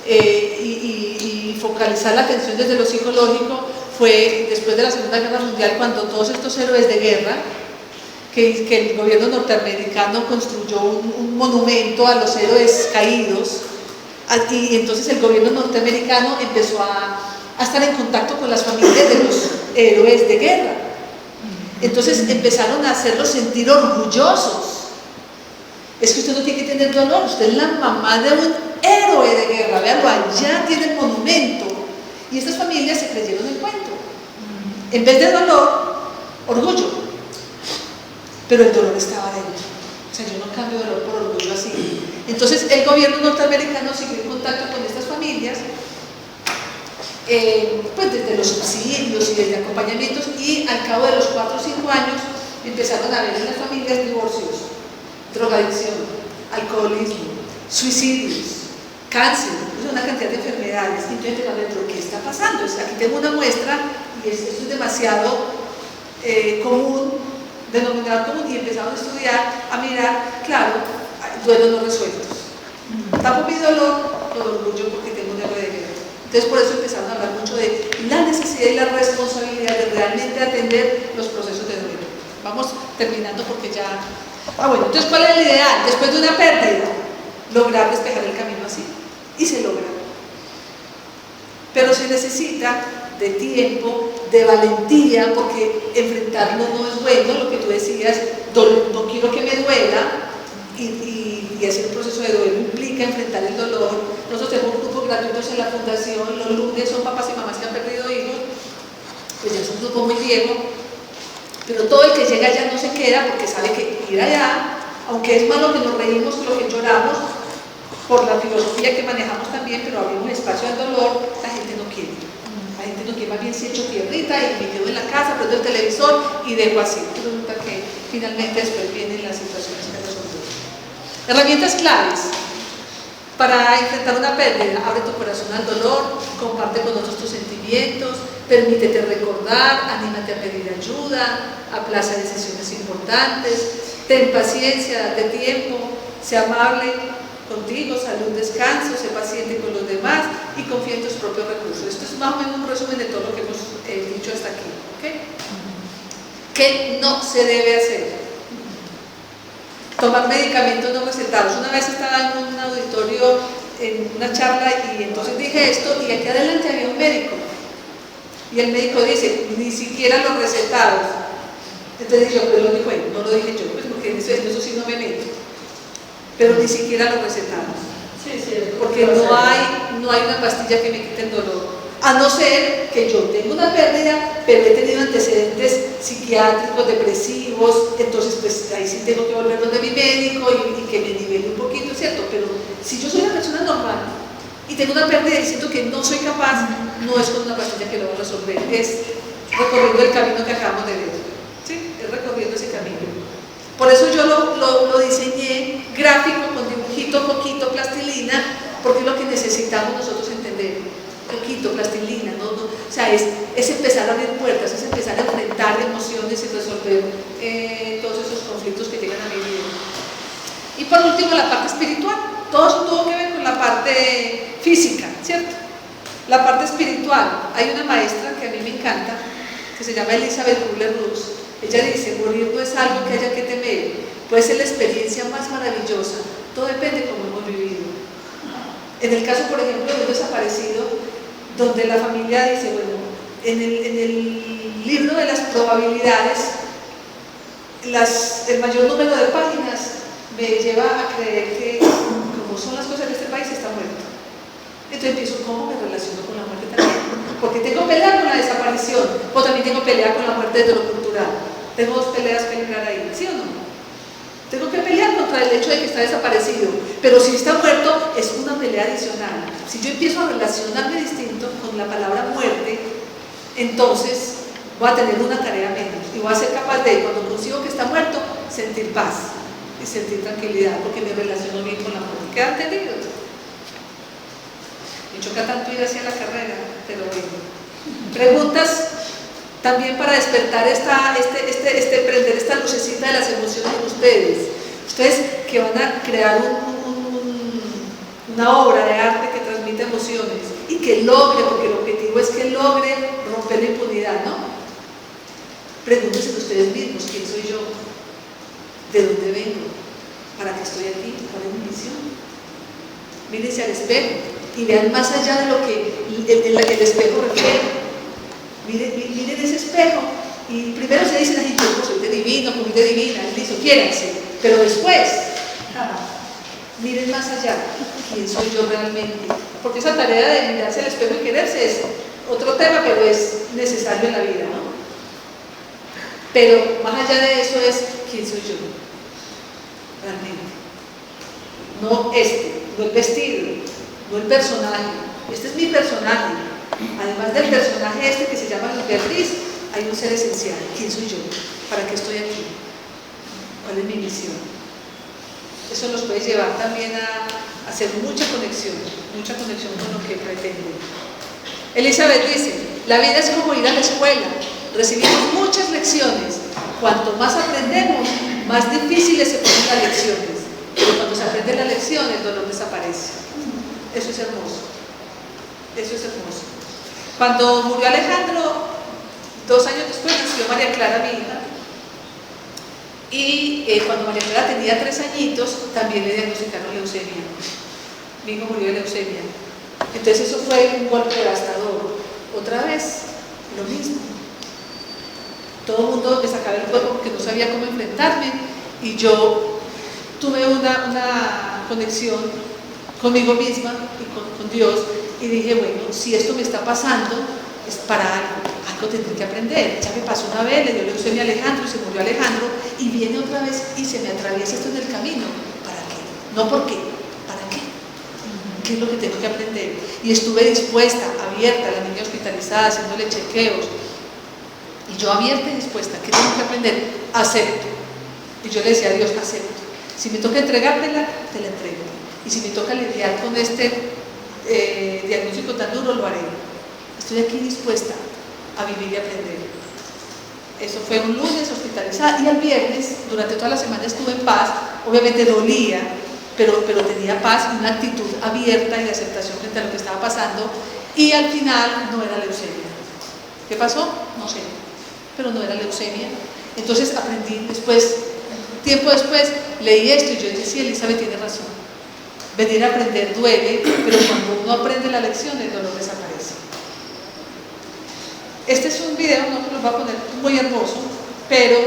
y focalizar la atención desde lo psicológico, fue después de la Segunda Guerra Mundial, cuando todos estos héroes de guerra, que el gobierno norteamericano construyó un monumento a los héroes caídos, y entonces el gobierno norteamericano empezó a estar en contacto con las familias de los héroes de guerra. Entonces empezaron a hacerlos sentir orgullosos. Es que usted no tiene que tener dolor, usted es la mamá de un héroe de guerra, véanlo, allá tiene el monumento. Y estas familias se creyeron el cuento. En vez de dolor, orgullo. Pero el dolor estaba dentro. O sea, yo no cambio dolor por orgullo así. Entonces el gobierno norteamericano siguió en contacto con estas familias, pues desde los subsidios y desde acompañamientos, y al cabo de los 4 o 5 años empezaron a ver en las familias divorcios, drogadicción, alcoholismo, suicidios, cáncer, una cantidad de enfermedades. Y entonces a ver, ¿qué está pasando? O sea, aquí tengo una muestra y esto es demasiado común, denominador común, y empezamos a estudiar, a mirar, claro, duelos no resueltos. Tapo mi dolor por orgullo porque tengo un héroe de guerra. Entonces por eso empezaron a hablar mucho de la necesidad y la responsabilidad de realmente atender los procesos de duelo. Vamos terminando porque ya... bueno, entonces ¿cuál es el ideal? Después de una pérdida, lograr despejar el camino así. Y se logra. Pero se necesita de tiempo, de valentía, porque enfrentarlo no es bueno, lo que tú decías, no quiero que me duela, y hacer un proceso de duelo implica enfrentar el dolor. Nosotros tenemos grupos gratuitos en la fundación, los lunes son papás y mamás que han perdido hijos, pues ya es un grupo muy viejo, pero todo el que llega allá no se queda porque sabe que ir allá, aunque es malo que nos reímos, lo que lloramos, por la filosofía que manejamos también, pero abrimos espacio al dolor, la gente no quiere. La gente no quiere, más bien se echo tierrita y me quedo en la casa, prendo el televisor y dejo así. Resulta que finalmente después vienen las situaciones que resolver. Herramientas claves para enfrentar una pérdida, abre tu corazón al dolor, comparte con otros tus sentimientos, permítete recordar, anímate a pedir ayuda, aplaza decisiones importantes, ten paciencia, date tiempo, sé amable contigo, salud, descanso, sé paciente con los demás y confía en tus propios recursos. Esto es más o menos un resumen de todo lo que hemos dicho hasta aquí. ¿Okay? ¿Qué no se debe hacer? Tomar medicamentos no recetados. Una vez estaba en un auditorio, en una charla, y entonces dije esto, y aquí adelante había un médico. Y el médico dice, ni siquiera los recetados. Entonces yo, pero lo dijo él, no lo dije yo, pues porque en eso sí no me meto. Pero ni siquiera los recetados. Sí, sí, porque no hay una pastilla que me quite el dolor. A no ser que yo tenga una pérdida, pero he tenido antecedentes psiquiátricos, depresivos, entonces pues ahí sí tengo que volver donde mi médico y que me nivele un poquito, ¿cierto? Pero si yo soy una persona normal y tengo una pérdida y siento que no soy capaz, no es con una pastilla que lo voy a resolver, es recorriendo el camino que acabamos de ver, ¿sí? Es recorriendo ese camino. Por eso yo lo diseñé gráfico, con dibujito, poquito, plastilina, porque es lo que necesitamos nosotros entender. Poquito, plastilina, o sea, es empezar a abrir puertas, es empezar a enfrentar emociones y resolver todos esos conflictos que llegan a mi vida. Y por último, la parte espiritual. Todo eso tuvo que ver con la parte física, ¿cierto? La parte espiritual. Hay una maestra que a mí me encanta, que se llama Elizabeth Kubler-Ross. Ella dice, morir no es algo que haya que temer, puede ser la experiencia más maravillosa. Todo depende de cómo hemos vivido. En el caso, por ejemplo, de un desaparecido, donde la familia dice, bueno, en el libro de las probabilidades, el mayor número de páginas me lleva a creer que, como son las cosas en este país, está muerto. Entonces empiezo, ¿cómo me relaciono con la muerte también? Porque tengo pelea con la desaparición, o también tengo pelea con la muerte desde lo cultural. Tengo dos peleas que librar ahí, ¿sí o no? Tengo que pelear contra el hecho de que está desaparecido, pero si está muerto es una pelea adicional. Si yo empiezo a relacionarme distinto con la palabra muerte, entonces voy a tener una tarea menos y voy a ser capaz de, cuando consigo que está muerto, sentir paz y sentir tranquilidad, porque me relaciono bien con la muerte. ¿Queda entendido? Me choca tanto ir hacia la carrera, pero bueno. Preguntas también para despertar prender esta lucecita de las emociones en ustedes. Ustedes que van a crear una obra de arte que transmite emociones y que logre, porque el objetivo es que logre romper la impunidad, ¿no? Pregúntense ustedes mismos, ¿quién soy yo? ¿De dónde vengo? ¿Para qué estoy aquí? ¿Cuál es mi misión? Mírense al espejo y vean más allá de lo que el espejo refiere. Miren ese espejo y primero se dicen, ay, yo soy de divino, muy de divina, listo, quiéranse, pero después, miren más allá, quién soy yo realmente, porque esa tarea de mirarse al espejo y quererse es otro tema, pero es necesario en la vida, ¿no? Pero más allá de eso es, quién soy yo realmente, no no el vestido, no el personaje, este es mi personaje. Además del personaje que se llama Luz Beatriz, hay un ser esencial. ¿Quién soy yo? ¿Para qué estoy aquí? ¿Cuál es mi misión? Eso nos puede llevar también a hacer mucha conexión con lo que pretende. Elizabeth dice, la vida es como ir a la escuela, recibimos muchas lecciones. Cuanto más aprendemos, más difíciles se ponen las lecciones. Pero cuando se aprende la lección, el dolor desaparece. Eso es hermoso. Eso es hermoso. Cuando murió Alejandro, 2 años después nació María Clara, mi hija, y cuando María Clara tenía 3 añitos, también le diagnosticaron leucemia. Mi hijo murió de leucemia. Entonces eso fue un golpe devastador. Otra vez, lo mismo. Todo el mundo me sacaba el cuerpo porque no sabía cómo enfrentarme, y yo tuve una conexión conmigo misma y con Dios, y dije, bueno, si esto me está pasando, es para algo tendré que aprender. Ya me pasó una vez, le dio leucemia a Alejandro y se murió Alejandro, y viene otra vez y se me atraviesa esto en el camino. ¿Para qué? No por qué, ¿para qué? ¿Qué es lo que tengo que aprender? Y estuve dispuesta, abierta, la niña hospitalizada, haciéndole chequeos, y yo abierta y dispuesta. ¿Qué tengo que aprender? Acepto. Y yo le decía a Dios, acepto. Si me toca entregártela, te la entrego. y si me toca lidiar con este diagnóstico tan duro, lo haré. Estoy aquí dispuesta a vivir y aprender. Eso fue un lunes hospitalizada, y el viernes, durante toda la semana estuve en paz. Obviamente dolía, pero tenía paz y una actitud abierta y de aceptación frente a lo que estaba pasando, y al final no era leucemia. ¿Qué pasó? No sé, pero no era leucemia. Entonces aprendí después, tiempo después, leí esto y yo dije, sí, Elizabeth tiene razón. Venir a aprender duele, pero cuando uno aprende la lección, el dolor desaparece. Este es un video, no se los voy a poner, muy hermoso, pero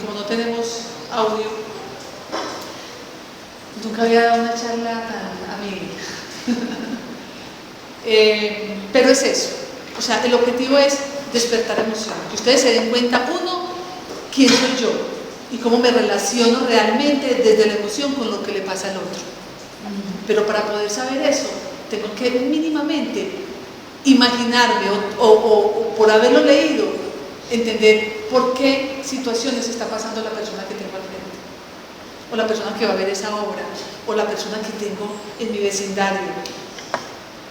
como no tenemos audio, nunca había dado una charla tan amiga. Pero es eso, o sea, el objetivo es despertar emoción, que ustedes se den cuenta, uno, quién soy yo y cómo me relaciono realmente desde la emoción con lo que le pasa al otro. Pero para poder saber eso, tengo que mínimamente imaginarme o por haberlo leído, entender por qué situaciones está pasando la persona que tengo al frente, o la persona que va a ver esa obra, o la persona que tengo en mi vecindario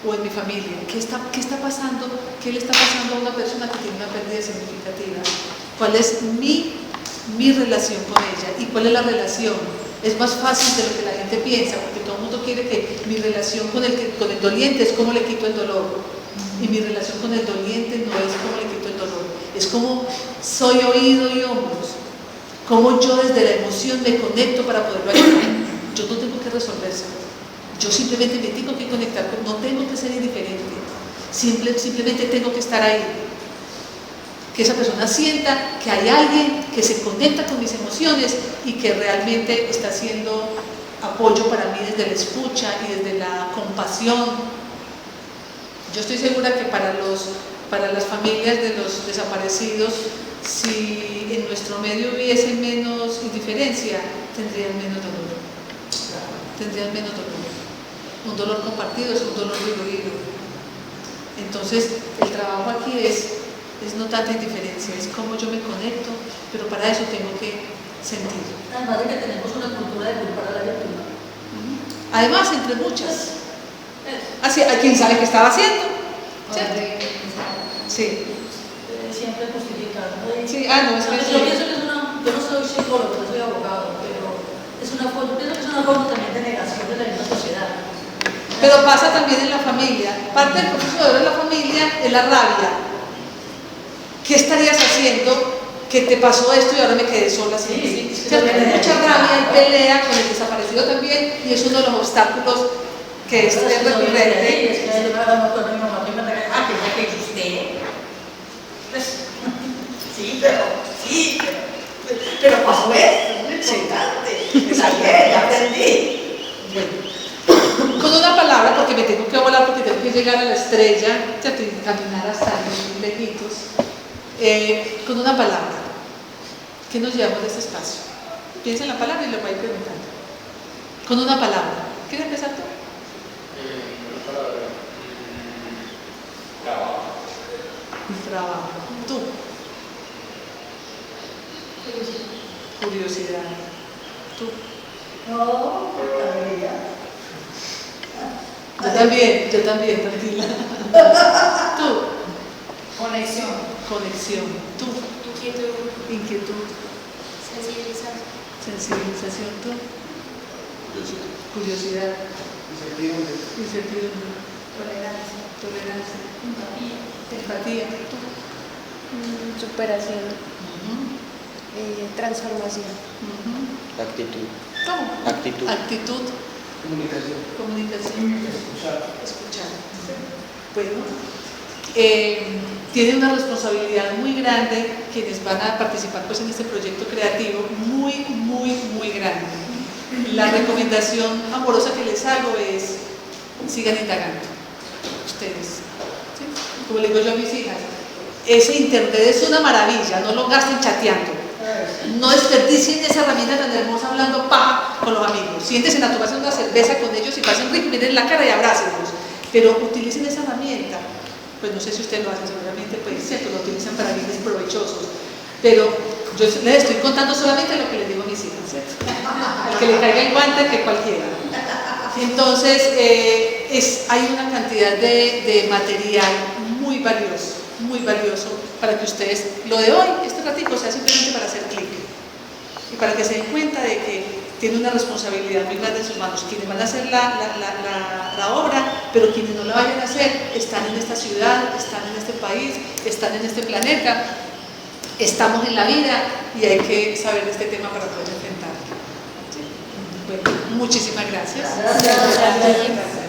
o en mi familia. ¿Qué está pasando? ¿Qué le está pasando a una persona que tiene una pérdida significativa? ¿Cuál es mi relación con ella? ¿Y cuál es la relación? Es más fácil de lo que la gente piensa, porque todo el mundo quiere que mi relación con el doliente es cómo le quito el dolor. Y mi relación con el doliente no es cómo le quito el dolor, es cómo soy oído y hombros, cómo yo desde la emoción me conecto para poderlo ayudar. Yo no tengo que resolverse, yo simplemente me tengo que conectar, no tengo que ser indiferente, simplemente tengo que estar ahí. Que esa persona sienta que hay alguien que se conecta con mis emociones y que realmente está haciendo apoyo para mí desde la escucha y desde la compasión. Yo estoy segura que para las familias de los desaparecidos, si en nuestro medio hubiese menos indiferencia, tendrían menos dolor. Tendrían menos dolor. Un dolor compartido es un dolor diluido. Entonces, el trabajo aquí es no tanta indiferencia, es cómo yo me conecto, pero para eso tengo que sentir. Además de que tenemos una cultura de culpar a la víctima. Además, entre muchas. Así, hay quien sabe qué estaba haciendo, ¿cierto? Sí. Siempre justificando. Sí, no, es que yo pienso que es yo no soy psicólogo, no soy abogado, pero yo pienso que es una forma también de negación de la misma sociedad. Pero pasa también en la familia. Parte del proceso de dolor de la familia es la rabia. ¿Qué estarías haciendo que te pasó esto y ahora me quedé sola? Sí, hay mucha rabia y pelea con el desaparecido también, y es uno de los obstáculos que es recurrente. Es que yo me acuerdo de mi mamá que me regalaba que ya que usted. Pero pasó esto, es muy importante. Ya aprendí. Bueno, con una palabra, porque me tengo que volar, porque tengo que llegar a la estrella, caminar hasta los lejitos. Con una palabra, ¿qué nos llevamos de este espacio? Piensa en la palabra y lo voy a ir preguntando. Con una palabra, ¿quieres empezar tú? Una palabra. Trabajo. Trabajo. ¿Tú? Curiosidad. ¿Tú? No, alegría. Yo también, tranquila. ¿Tú? Conexión. ¿Tú? Inquietud. Sensibilización. ¿Tú? Curiosidad. Incertidumbre. Tolerancia. Empatía. ¿Tú? Superación. Transformación. Actitud. ¿Cómo? Actitud. Comunicación. Escuchar. Bueno, tienen una responsabilidad muy grande quienes van a participar pues en este proyecto creativo, muy, muy, muy grande. La recomendación amorosa que les hago es: sigan indagando ustedes, ¿sí? Como le digo yo a mis hijas, ese internet es una maravilla, no lo gasten chateando, no desperdicien esa herramienta tan hermosa hablando paja con los amigos. Siéntense a tomarse una cerveza con ellos y pasen rico, miren la cara y abrácenlos, pero utilicen esa herramienta. Pues no sé si ustedes lo hacen, seguramente pues cierto, lo utilizan para fines provechosos, pero yo les estoy contando solamente lo que les digo a mis hijas, ¿cierto? El que le caiga el guante, que cualquiera. Entonces, hay una cantidad de material muy valioso para que ustedes, lo de hoy, este ratico, sea simplemente para hacer clic y para que se den cuenta de que tiene una responsabilidad muy grande en sus manos. Quienes van a hacer la obra, pero quienes no la vayan a hacer, están en esta ciudad, están en este país, están en este planeta, estamos en la vida y hay que saber de este tema para poder enfrentarlo. ¿Sí? Bueno, muchísimas gracias. Gracias.